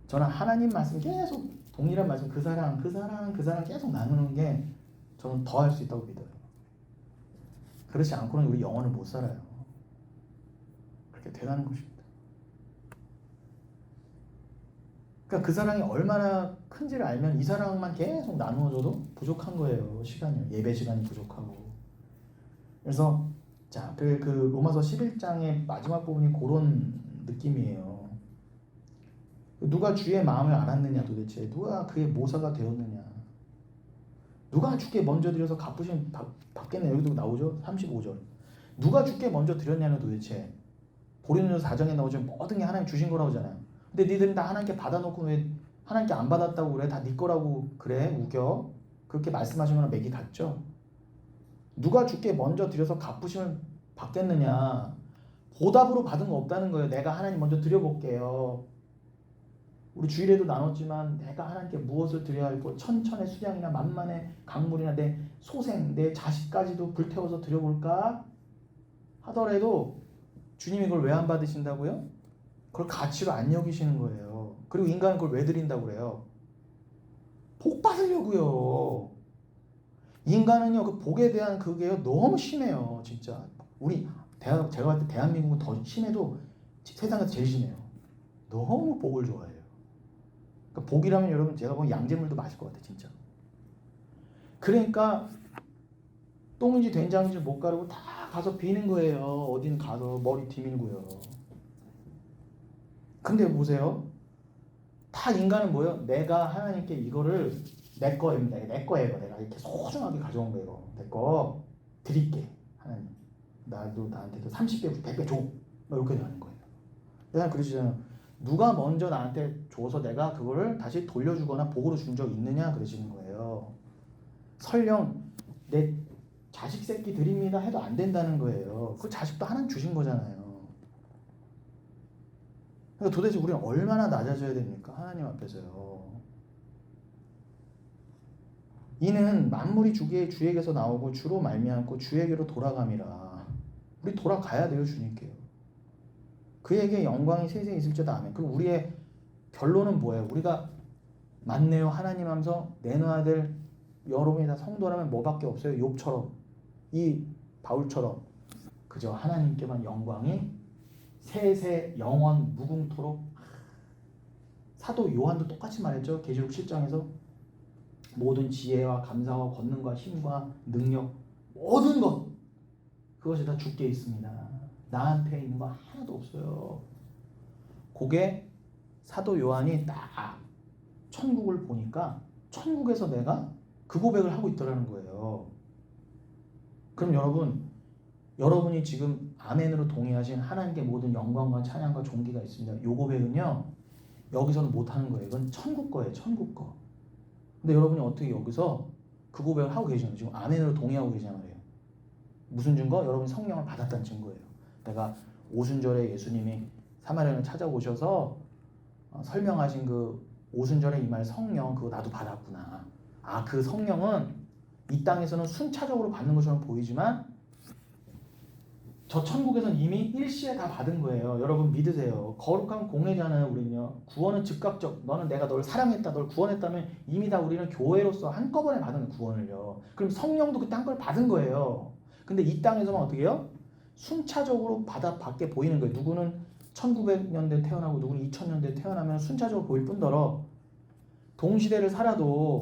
저는 하나님 말씀 계속 동일한 말씀 그 사랑 계속 나누는 게 저는 더 할 수 있다고 믿어요. 그렇지 않고는 우리 영혼을 못 살아요. 그렇게 돼가는 것입니다. 그러니까 그 사랑이 얼마나 큰지를 알면 이 사랑만 계속 나누어줘도 부족한 거예요. 시간이 예배 시간이 부족하고. 그래서 자, 그 로마서 11장의 마지막 부분이 그런 느낌이에요. 누가 주의 마음을 알았느냐 도대체. 누가 그의 모사가 되었느냐. 누가 주께 먼저 드려서 갚으시면 받겠네. 여기도 나오죠. 35절. 누가 주께 먼저 드렸냐는 도대체. 고린도서 4장에 나오죠. 모든 게 하나님 주신 거라고 하잖아요. 근데 니들은 다 하나님께 받아놓고 왜 하나님께 안 받았다고 그래? 다 네 거라고 그래? 우겨? 그렇게 말씀하시면 맥이 같죠? 누가 주께 먼저 드려서 갚으시면 받겠느냐? 보답으로 받은 거 없다는 거예요. 내가 하나님 먼저 드려볼게요. 우리 주일에도 나눴지만 내가 하나님께 무엇을 드려야 할고 천천의 수량이나 만만의 강물이나 내 소생, 내 자식까지도 불태워서 드려볼까 하더라도 주님이 그걸 왜 안 받으신다고요? 그걸 가치로 안 여기시는 거예요. 그리고 인간은 그걸 왜 드린다고 그래요? 복 받으려고요. 인간은요, 그 복에 대한 그게요 너무 심해요, 진짜. 우리 제가 봤을 때 대한민국은 더 심해도 세상에서 제일 심해요. 너무 복을 좋아해요. 그러니까 복이라면 여러분 제가 보면 양잿물도 마실 것 같아, 진짜. 그러니까 똥인지 된장인지 못 가르고 다 가서 비는 거예요. 어딘 가서 머리 뒤밀고요. 근데 보세요. 다 인간은 뭐예요? 내가 하나님께 이거를 내 거입니다. 내 거예요. 내가 이렇게 소중하게 가져온 거예요. 내 거 드릴게. 하나님. 나도 나한테도 30배, 100배 줘. 이렇게 되는 거예요. 내가 그러시잖아요. 누가 먼저 나한테 줘서 내가 그거를 다시 돌려주거나 복으로 준 적 있느냐 그러시는 거예요. 설령 내 자식 새끼 드립니다 해도 안 된다는 거예요. 그 자식도 하나님 주신 거잖아요. 그러니까 도대체 우리는 얼마나 낮아져야 됩니까? 하나님 앞에서요. 이는 만물이 주에게서 나오고 주로 말미암고 주에게로 돌아감이라. 우리 돌아가야 돼요, 주님께요. 그에게 영광이 세세 있을지어다. 아멘. 그럼 우리의 결론은 뭐예요? 우리가 맞네요, 하나님 하면서 내놔야 될 여러분이 다 성도라면 뭐밖에 없어요? 욥처럼, 이 바울처럼 그저 하나님께만 영광이 세세 영원 무궁토록. 사도 요한도 똑같이 말했죠. 계시록 7장에서 모든 지혜와 감사와 권능과 힘과 능력 모든 것 그것이 다 주께 있습니다. 나한테 있는 거 하나도 없어요. 그게 사도 요한이 딱 천국을 보니까 천국에서 내가 그 고백을 하고 있더라는 거예요. 그럼 여러분이 지금 아멘으로 동의하신 하나님께 모든 영광과 찬양과 존귀가 있습니다. 이 고백은요 여기서는 못하는 거예요. 이건 천국 거예요. 천국 거. 근데 여러분이 어떻게 여기서 그 고백을 하고 계시나요? 지금 아멘으로 동의하고 계시잖아요. 무슨 증거? 여러분이 성령을 받았다는 증거예요. 내가 오순절에 예수님이 사마리아를 찾아오셔서 설명하신 그 오순절에 임할 성령 그거 나도 받았구나. 아, 그 성령은 이 땅에서는 순차적으로 받는 것처럼 보이지만 저 천국에서는 이미 일시에 다 받은 거예요. 여러분 믿으세요. 거룩한 공예잖아요. 우리는요. 구원은 즉각적. 너는 내가 널 사랑했다. 널 구원했다면 이미 다 우리는 교회로서 한꺼번에 받은 구원을요. 그럼 성령도 그때 한꺼번에 받은 거예요. 근데 이 땅에서만 어떻게 해요? 순차적으로 받게 보이는 거예요. 누구는 1900년대 태어나고 누구는 2000년대 태어나면 순차적으로 보일 뿐더러 동시대를 살아도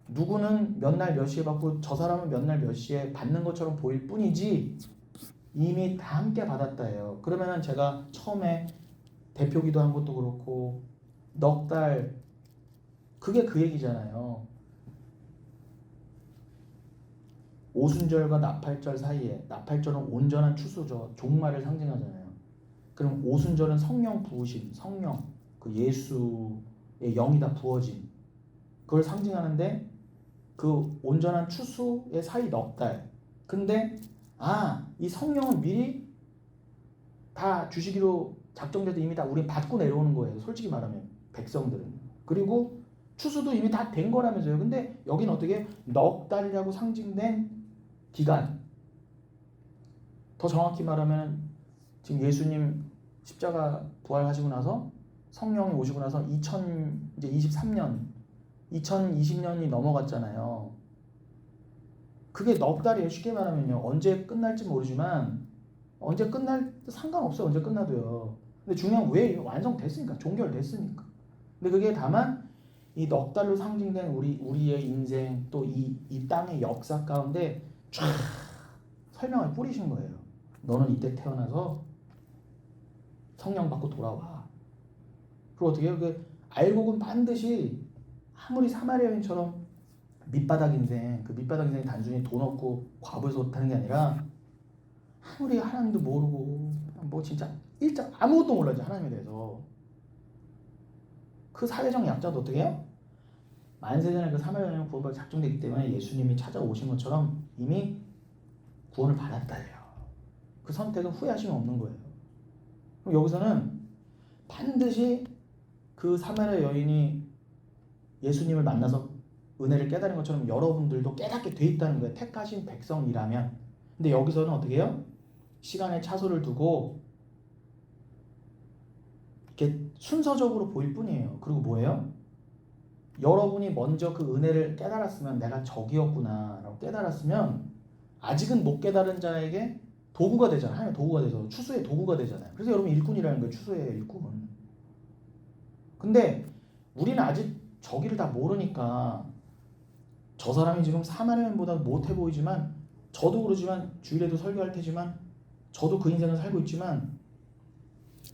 누구는 몇 날 몇 시에 받고 저 사람은 몇 날 몇 시에 받는 것처럼 보일 뿐이지 이미 다 함께 받았다예요. 그러면은 제가 처음에 대표기도 한 것도 그렇고 넉 달 그게 그 얘기잖아요. 오순절과 나팔절 사이에 나팔절은 온전한 추수죠. 종말을 상징하잖아요. 그럼 오순절은 성령 부으심, 성령 그 예수의 영이 다 부어진 그걸 상징하는데 그 온전한 추수의 사이 넉 달. 근데 이 성령은 미리 다 주시기로 작정돼서 이미 다 우리 받고 내려오는 거예요. 솔직히 말하면 백성들은. 그리고 추수도 이미 다 된 거라면서요. 근데 여기는 어떻게 넉 달이라고 상징된 기간. 더 정확히 말하면 지금 예수님 십자가 부활하시고 나서 성령이 오시고 나서 2023년 2020년이 넘어갔잖아요. 그게 넉 달이에요. 쉽게 말하면요. 언제 끝날지 모르지만 언제 끝날 상관없어요. 언제 끝나도요. 근데 중요한 왜 완성됐으니까 종결됐으니까. 근데 그게 다만 이 넉 달로 상징된 우리의 인생 또 이 땅의 역사 가운데 쫙 설명을 뿌리신 거예요. 너는 이때 태어나서 성령 받고 돌아와. 그리고 어떻게 해요? 그 알고는 반드시 아무리 사마리아인처럼 밑바닥 인생, 그 밑바닥 인생이 단순히 돈 없고 과부에서 타는 게 아니라 아무리 하나님도 모르고 뭐 진짜 일장 아무것도 몰라요. 하나님에 대해서. 그 사회적 약자도 어떻게 해요? 만세전에 그 사마리아인은 구원받아 작정되기 때문에 예수님이 찾아오신 것처럼 이미 구원을 받았다예요. 그 선택은 후회하심이 없는 거예요. 그럼 여기서는 반드시 그 사마리아 여인이 예수님을 만나서 은혜를 깨달은 것처럼 여러분들도 깨닫게 돼 있다는 거예요. 택하신 백성이라면. 근데 여기서는 어떻게 해요? 시간의 차소를 두고 이렇게 순서적으로 보일 뿐이에요. 그리고 뭐예요? 여러분이 먼저 그 은혜를 깨달았으면 내가 적이었구나 라고 깨달았으면 아직은 못 깨달은 자에게 도구가 되잖아요. 하나님의 도구가 돼서 추수의 도구가 되잖아요. 그래서 여러분 일꾼이라는 거예요. 추수의 일꾼. 근데 우리는 아직 저기를 다 모르니까 저 사람이 지금 사마리아인보다 못해 보이지만 저도 그러지만 주일에도 설교할 테지만 저도 그 인생을 살고 있지만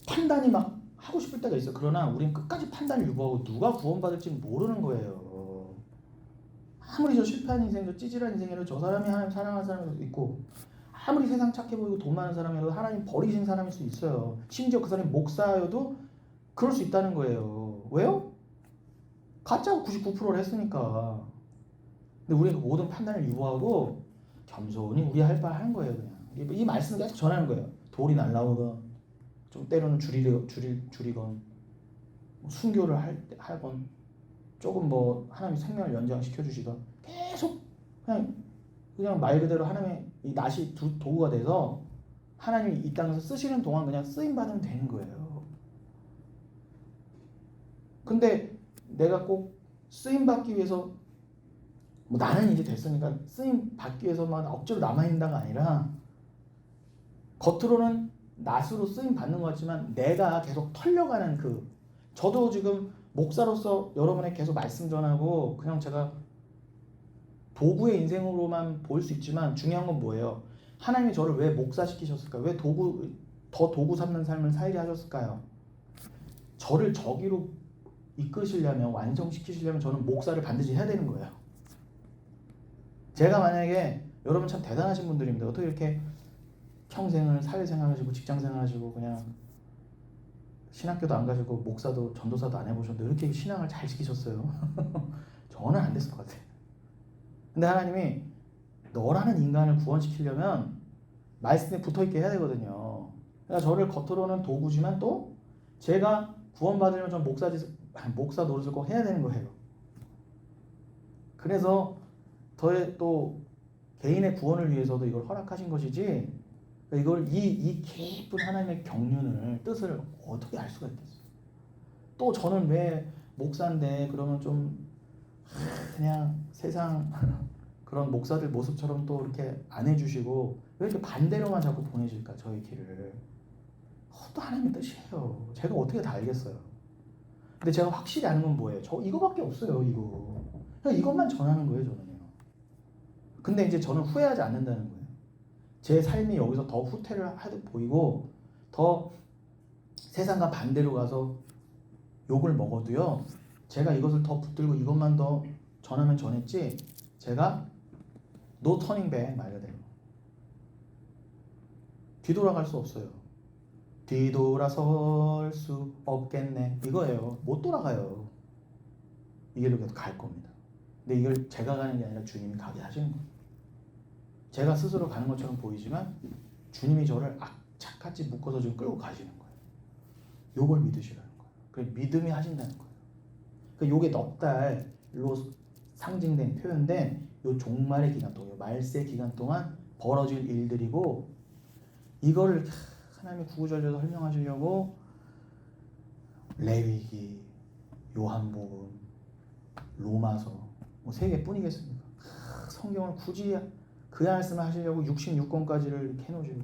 판단이 막 하고 싶을 때가 있어요. 그러나 우리는 끝까지 판단을 유보하고 누가 구원받을지 모르는 거예요. 아무리 저 실패한 인생, 저 찌질한 인생이라도 저 사람이 하나님 사랑하는 사람일 수 있고 아무리 세상 착해 보이고 돈 많은 사람이라도 하나님 버리신 사람일 수 있어요. 심지어 그 사람이 목사여도 그럴 수 있다는 거예요. 왜요? 가짜가 99%를 했으니까. 근데 우리가 모든 판단을 유보하고 겸손히 우리 할 바 하는 거예요. 그냥 이 말씀을 계속 전하는 거예요. 돌이 날라오건 좀 때로는 줄이건 순교를 하건 조금 뭐 하나님 생명을 연장시켜 주시건 계속 그냥 말 그대로 하나님의 이 낫이 도구가 돼서 하나님이 이 땅에서 쓰시는 동안 그냥 쓰임 받으면 되는 거예요. 근데 내가 꼭 쓰임 받기 위해서 뭐 나는 이제 됐으니까 쓰임 받기 위해서만 억지로 남아 있는다가 아니라 겉으로는 낫으로 쓰임 받는 것 같지만 내가 계속 털려가는 저도 지금 목사로서 여러분에게 계속 말씀 전하고 그냥 제가 도구의 인생으로만 보일 수 있지만 중요한 건 뭐예요? 하나님이 저를 왜 목사시키셨을까요? 왜 더 도구 삼는 삶을 살게 하셨을까요? 저를 저기로 이끄시려면 완성시키시려면 저는 목사를 반드시 해야 되는 거예요. 제가 만약에 여러분 참 대단하신 분들입니다. 어떻게 이렇게 평생을 사회생활 하시고 직장생활 하시고 그냥 신학교도 안 가시고 목사도 전도사도 안 해보셨는데 이렇게 신앙을 잘 지키셨어요. 저는 안 됐을 것 같아요. 근데 하나님이 너라는 인간을 구원시키려면 말씀에 붙어있게 해야 되거든요. 그러니까 저를 겉으로는 도구지만 또 제가 구원받으려면 전 목사 노릇을 꼭 해야 되는 거예요. 그래서 또 개인의 구원을 위해서도 이걸 허락하신 것이지 이걸 이 깊은 하나님의 경륜을 뜻을 어떻게 알 수가 있겠어요. 또 저는 왜 목사인데 그러면 좀 그냥 세상 그런 목사들 모습처럼 또 이렇게 안 해주시고 왜 이렇게 반대로만 자꾸 보내실까 저의 길을. 또 하나님의 뜻이에요. 제가 어떻게 다 알겠어요. 근데 제가 확실히 아는 건 뭐예요? 저 이거밖에 없어요. 그냥 이것만 전하는 거예요. 저는요. 근데 이제 저는 후회하지 않는다는 거예요. 제 삶이 여기서 더 후퇴를 하듯 보이고 더 세상과 반대로 가서 욕을 먹어도요. 제가 이것을 더 붙들고 이것만 더 전하면 전했지 제가 no turning back 말 그대로 뒤돌아갈 수 없어요. 뒤돌아설 수 없겠네 이거예요. 못 돌아가요. 이 길로 계속 갈 겁니다. 근데 이걸 제가 가는 게 아니라 주님이 가게 하시는 거예요. 제가 스스로 가는 것처럼 보이지만 주님이 저를 악착같이 묶어서 좀 끌고 가시는 거예요. 요걸 믿으시라는 거예요. 그 믿음이 하신다는 거예요. 그 요게 넉 달로 상징된 표현된 요 종말의 기간 동안, 요 말세 기간 동안 벌어질 일들이고 이거를 하나님이 구구절절로 설명하시려고 레위기, 요한복음, 로마서 뭐 3개뿐이겠습니까? 성경을 굳이 그 말씀을 하시려고 66권까지를 이렇게 해놓으시고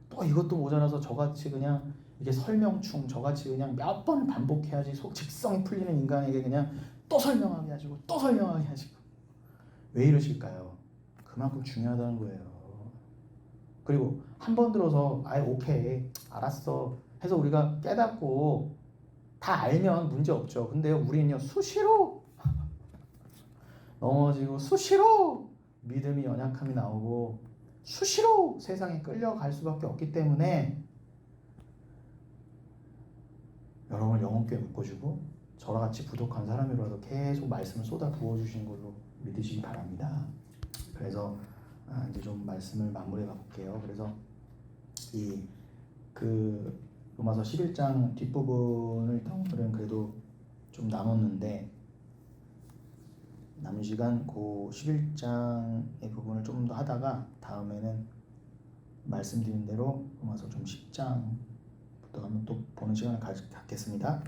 또 이것도 모자라서 저같이 그냥 이게 설명충 저같이 그냥 몇 번을 반복해야지 직성이 풀리는 인간에게 그냥 또 설명하게 하시고 또 설명하게 하시고 왜 이러실까요? 그만큼 중요하다는 거예요. 그리고 한 번 들어서 오케이 알았어 해서 우리가 깨닫고 다 알면 문제 없죠. 근데 우리는요 수시로 넘어지고 수시로 믿음이 연약함이 나오고 수시로 세상에 끌려갈 수밖에 없기 때문에 여러분을 영혼께 묶어주고 저와 같이 부족한 사람이라도 계속 말씀을 쏟아 부어주시는 걸로 믿으시기 바랍니다. 그래서 이제 좀 말씀을 마무리해 볼게요. 그래서 로마서 로마서 11장 뒷부분을 일단 오늘은 그래도 좀 나눴는데 남은 시간 그 11장의 부분을 좀 더 하다가 다음에는 말씀드린 대로 로마서 좀 10장부터 한번 또 보는 시간을 갖겠습니다.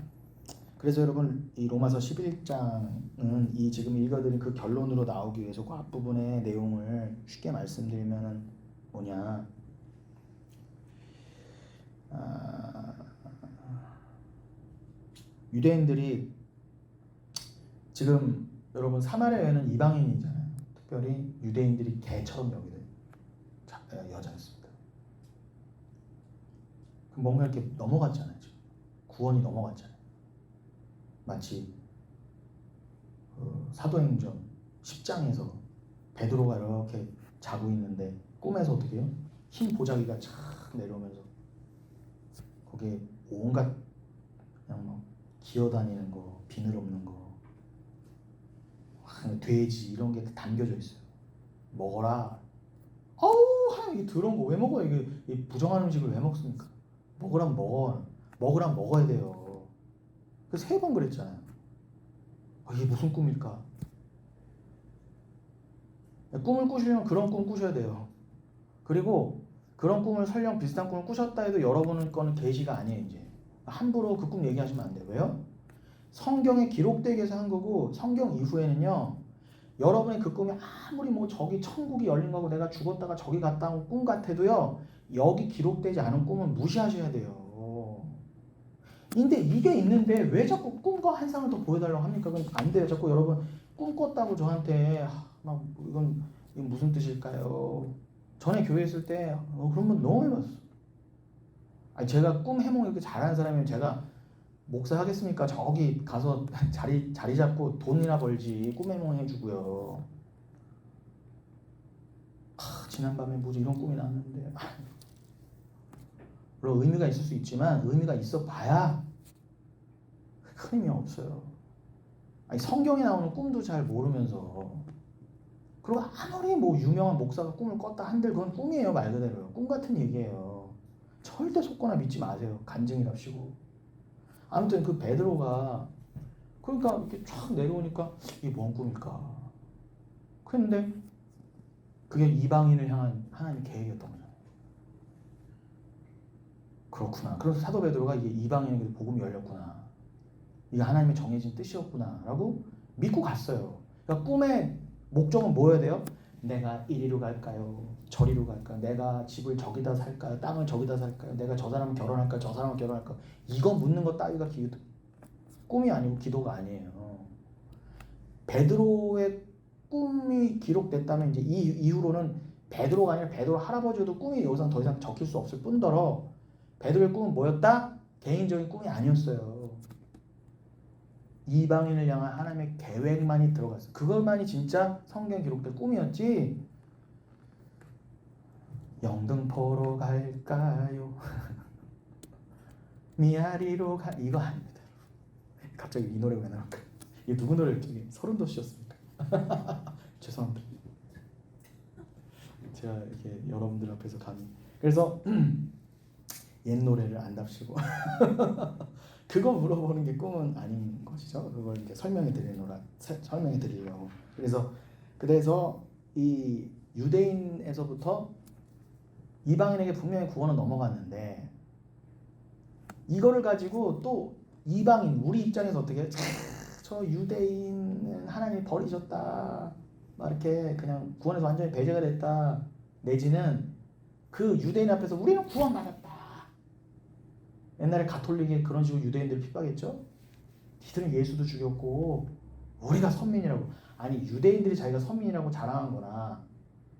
그래서 여러분 이 로마서 11장은 이 지금 읽어드린 그 결론으로 나오기 위해서 그 앞부분의 내용을 쉽게 말씀드리면 뭐냐, 유대인들이 지금 여러분 사마리아 여인은 이방인이잖아요. 특별히 유대인들이 개처럼 여기는 여자였습니다. 뭔가 이렇게 넘어갔잖아요. 지금 구원이 넘어갔잖아요. 마치 사도행전 10장에서 베드로가 이렇게 자고 있는데 꿈에서 어떻게 해요? 흰 보자기가 쫙 내려오면서 거기에 온갖 그냥 뭐 기어다니는 거, 비늘 없는 거, 돼지 이런 게 담겨져 있어요. 먹어라. 어우, 이게 더러운 거 왜 먹어요? 이게 부정한 음식을 왜 먹습니까? 먹으라면 먹어. 먹으라면 먹어야 돼요. 그 3번 그랬잖아요. 이게 무슨 꿈일까? 꿈을 꾸시려면 그런 꿈 꾸셔야 돼요. 그리고 그런 꿈을 설령 비슷한 꿈을 꾸셨다 해도 여러분 거는 계시가 아니에요. 이제 함부로 그 꿈 얘기하시면 안 돼요. 왜요? 성경에 기록되기 위해서 한 거고, 성경 이후에는요 여러분의 그 꿈이 아무리 뭐 저기 천국이 열린 거고 내가 죽었다가 저기 갔다 온 꿈 같아도요 여기 기록되지 않은 꿈은 무시하셔야 돼요. 근데 이게 있는데 왜 자꾸 꿈과 환상을 더 보여달라고 합니까? 그건 안 돼요. 자꾸 여러분 꿈 꿨다고 저한테 막 이건 무슨 뜻일까요? 전에 교회 있을 때 그런 분 너무 해봤어. 아니 제가 꿈 해몽 이렇게 잘하는 사람이면 제가 목사 하겠습니까? 저기 가서 자리 잡고 돈이나 벌지 꿈 해몽 해주고요. 지난밤에 뭐지 이런 꿈이 나왔는데 물론 의미가 있을 수 있지만 의미가 있어 봐야 큰 의미 없어요. 아니 성경에 나오는 꿈도 잘 모르면서, 그리고 아무리 뭐 유명한 목사가 꿈을 꿨다 한들 그건 꿈이에요. 말 그대로요. 꿈 같은 얘기예요. 절대 속거나 믿지 마세요. 간증이랍시고. 아무튼 그 베드로가 그러니까 이렇게 쫙 내려오니까 이게 뭔 꿈일까? 그런데 그게 이방인을 향한 하나님의 계획이었던 거잖아요. 그렇구나. 그래서 사도 베드로가 이게 이방인에게 복음이 열렸구나. 이게 하나님의 정해진 뜻이었구나라고 믿고 갔어요. 그러니까 꿈의 목적은 뭐여야 돼요? 내가 이리로 갈까요? 저리로 갈까요? 내가 집을 저기다 살까요? 땅을 저기다 살까요? 내가 저 사람 결혼할까요? 저 사람 결혼할까요? 이거 묻는 거 따위가 꿈이 아니고 기도가 아니에요. 베드로의 꿈이 기록됐다면 이제 이 이후로는 베드로가 아니라 베드로 할아버지도 꿈이 여기서 더 이상 적힐 수 없을 뿐더러 베드로의 꿈은 뭐였다? 개인적인 꿈이 아니었어요. 이방인을 향한 하나님의 계획만이 들어갔어요. 그것만이 진짜 성경 기록된 꿈이었지. 영등포로 갈까요? 미아리로 가 이거 아닙니다. 갑자기 이 노래가 왜 나올까? 이게 누구 노래였지? 서른도 씨였습니까? 죄송합니다. 제가 이렇게 여러분들 앞에서 감히 그래서 옛 노래를 안답시고 그거 물어보는 게 꿈은 아닌 것이죠. 그걸 이제 설명해 드리려고. 그래서 이 유대인에서부터 이방인에게 분명히 구원은 넘어갔는데 이거를 가지고 또 이방인 우리 입장에서 어떻게 저 유대인은 하나님이 버리셨다 막 이렇게 그냥 구원에서 완전히 배제가 됐다, 내지는 그 유대인 앞에서 우리는 구원받았다. 옛날에 가톨릭에 그런 식으로 유대인들 핍박했죠. 니들은 예수도 죽였고 우리가 선민이라고. 아니 유대인들이 자기가 선민이라고 자랑한 거나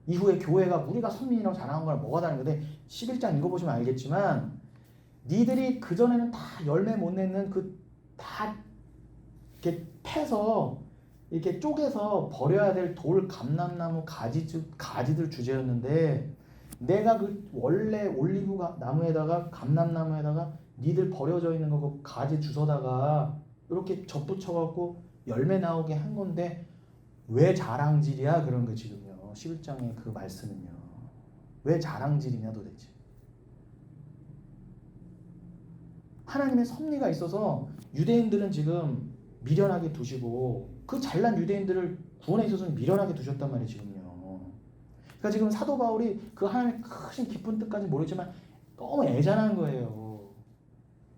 이후에 교회가 우리가 선민이라고 자랑한 거랑 뭐가 다른 건데 11장 읽어보시면 알겠지만 니들이 그전에는 다 열매 못 맺는 그 다 이렇게 패서 이렇게 쪼개서 버려야 될 돌, 감람나무, 가지들 주제였는데 내가 그 원래 올리브 나무에다가 감람나무에다가 니들 버려져 있는 거 그 가지 주워다가 이렇게 접붙여갖고 열매 나오게 한 건데 왜 자랑질이야? 그런 거 지금요. 11장의 그 말씀은요. 왜 자랑질이냐 도대체. 하나님의 섭리가 있어서 유대인들은 지금 미련하게 두시고 그 잘난 유대인들을 구원에 있어서는 미련하게 두셨단 말이에요 지금요. 그러니까 지금 사도 바울이 그 하나님의 크신 깊은 뜻까지 모르지만 너무 애잔한 거예요.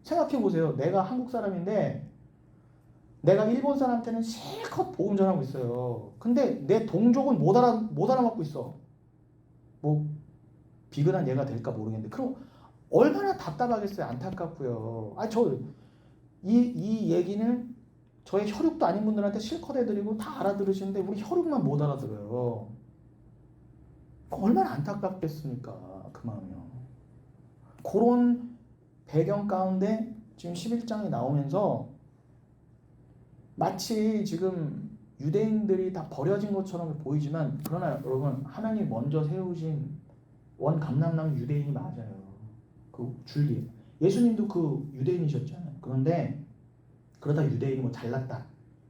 생각해 보세요. 내가 한국 사람인데 내가 일본 사람한테는 실컷 복음 전하고 있어요. 근데 내 동족은 못 알아먹고 있어. 뭐 비근한 예가 될까 모르겠는데 그럼 얼마나 답답하겠어요. 안타깝고요. 이 얘기는 저의 혈육도 아닌 분들한테 실컷 해드리고 다 알아들으시는데 우리 혈육만 못 알아들어요. 얼마나 안타깝겠습니까? 그 마음이요. 그런 배경 가운데 지금 11장이 나오면서 마치 지금 유대인들이 다 버려진 것처럼 보이지만 그러나 여러분 하나님 먼저 세우신 원 감람나무 유대인이 맞아요. 그 줄기. 예수님도 그 유대인이셨잖아요. 그런데 그러다 유대인이 뭐 잘났다,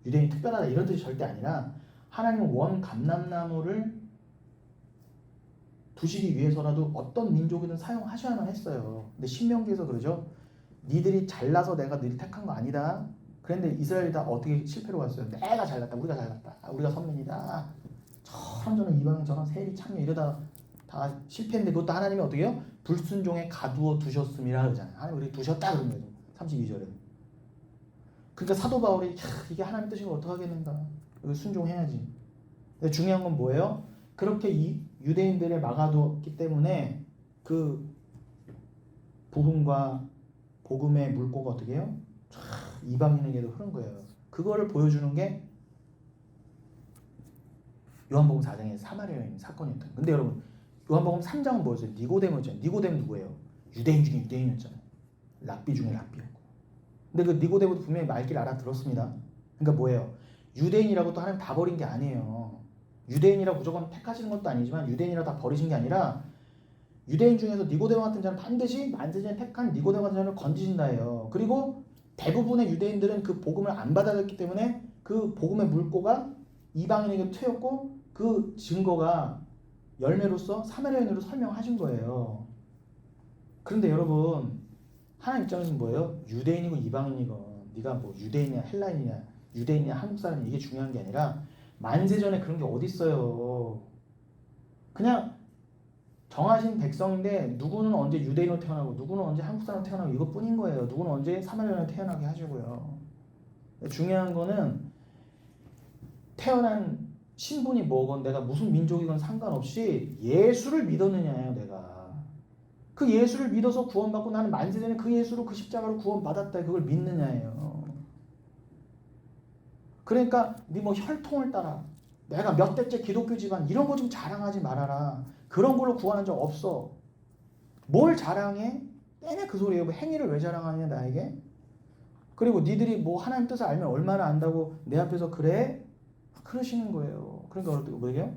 유대인이 특별하다 이런 뜻이 절대 아니라 하나님은 원 감람나무를 두시기 위해서라도 어떤 민족이든 사용하셔야만 했어요. 근데 신명기에서 그러죠. 니들이 잘나서 내가 너희를 택한 거 아니다. 그런데 이스라엘이 다 어떻게 실패로 갔어요. 내가 잘났다. 우리가 잘났다. 우리가 선민이다. 저런 이방인 저런 세리 창녀 이러다 다 실패했는데 그것도 하나님이 어떻게 해요? 불순종에 가두어 두셨음이라 그러잖아요. 하나님 우리 두셨다 그런 거죠. 32절에. 그러니까 사도 바울이 이게 하나님 뜻인 걸 어떻게 하겠는가. 이거 순종해야지. 근데 중요한 건 뭐예요? 그렇게 이 유대인들을 막아두었기 때문에 그 복음과 복음의 물꼬가 어떻게 해요? 이방인에게도 흐른 거예요. 그거를 보여주는 게 요한복음 4장의 사마리아 여인 사건이었던 거예요. 근데 여러분 요한복음 3장은 뭐였어요? 니고데모였잖아요. 니고데모 누구예요? 유대인 중에 유대인이었잖아요. 랍비 중에 랍비였고. 근데 그 니고데모도 분명히 말귀를 알아들었습니다. 그러니까 뭐예요? 유대인이라고 또 하나님 다 버린 게 아니에요. 유대인이라고 무조건 택하시는 것도 아니지만 유대인이라고 다 버리신 게 아니라 유대인 중에서 니고데모 같은 자는 반드시 만세전에 택한 니고데모 같은 자를 건지신다 해요. 그리고 대부분의 유대인들은 그 복음을 안 받아들였기 때문에 그 복음의 물꼬가 이방인에게 튀었고 그 증거가 열매로서 사마리아인으로 설명하신 거예요. 그런데 여러분 하나님 입장에서는 뭐예요? 유대인이고 이방인이건 네가 뭐 유대인이냐 헬라인이냐 유대인이냐 한국 사람이냐 이게 중요한 게 아니라 만세전에 그런 게 어디 있어요. 그냥 정하신 백성인데 누구는 언제 유대인으로 태어나고 누구는 언제 한국 사람으로 태어나고 이것뿐인 거예요. 누구는 언제 사마리아인으로 태어나게 하시고요. 중요한 거는 태어난 신분이 뭐건 내가 무슨 민족이건 상관없이 예수를 믿었느냐예요. 내가 그 예수를 믿어서 구원받고 나는 만세전에 그 예수로 그 십자가로 구원받았다 그걸 믿느냐예요. 그러니까 네 뭐 혈통을 따라 내가 몇 대째 기독교 집안 이런 거 좀 자랑하지 말아라. 그런 걸로 구원한 적 없어. 뭘 자랑해? 내내 그 소리예요. 뭐 행위를 왜 자랑하냐 나에게? 그리고 니들이 뭐 하나님 뜻을 알면 얼마나 안다고 내 앞에서 그래? 그러시는 거예요. 그러니까 어떻게 뭐예요?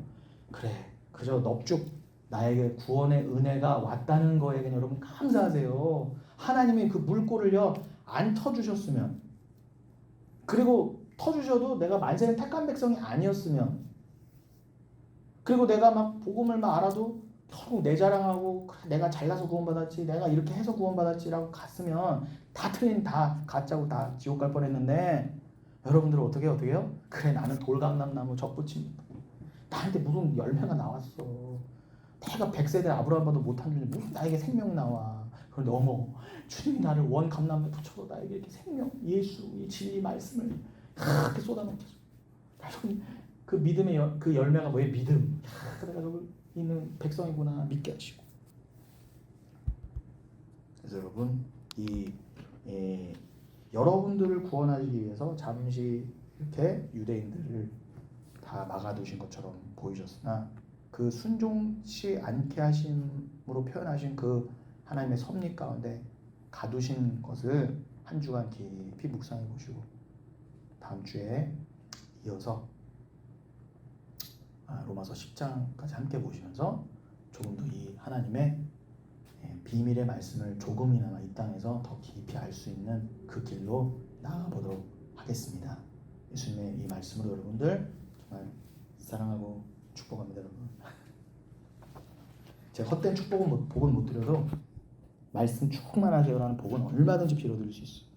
그래. 그저 넙죽 나에게 구원의 은혜가 왔다는 거에게 여러분 감사하세요. 하나님이 그 물꼬를요 안 터주셨으면 그리고 터주셔도 내가 만세는 택한 백성이 아니었으면 그리고 내가 막 복음을 막 알아도 결국 내 자랑하고 내가 잘나서 구원받았지 내가 이렇게 해서 구원받았지라고 갔으면 다 틀린 다 가짜고 다 지옥 갈 뻔했는데 여러분들은 어떻게 해요? 그래 나는 돌감람나무 접붙임 나한테 무슨 열매가 나왔어. 내가 100세대 아브라함과도 못한 주님 무슨 나에게 생명 나와. 그런데 어머 주님이 나를 원 감람에 붙여서 나에게 이렇게 생명 예수 이 진리 말씀을 그렇게 쏟아놓으셔서 여러분 그 믿음의 그 열매가 뭐예요? 믿음. 내가 저기 있는 백성이구나 믿게 하시고. 그래서 여러분 여러분들을 구원하기 위해서 잠시 이렇게 유대인들을 다 막아두신 것처럼 보이셨으나 그 순종치 않게 하심으로 표현하신 그 하나님의 섭리 가운데 가두신 것을 한 주간 깊이 묵상해 보시고 다음 주에 이어서 로마서 10장까지 함께 보시면서 조금 더 이 하나님의 비밀의 말씀을 조금이나마 이 땅에서 더 깊이 알 수 있는 그 길로 나아가 보도록 하겠습니다. 예수님의 이 말씀으로 여러분들 정말 사랑하고 축복합니다. 여러분 제가 헛된 축복은 복은 못 드려도 말씀 충만하세요라는 복은 얼마든지 빌어드릴 수 있어요.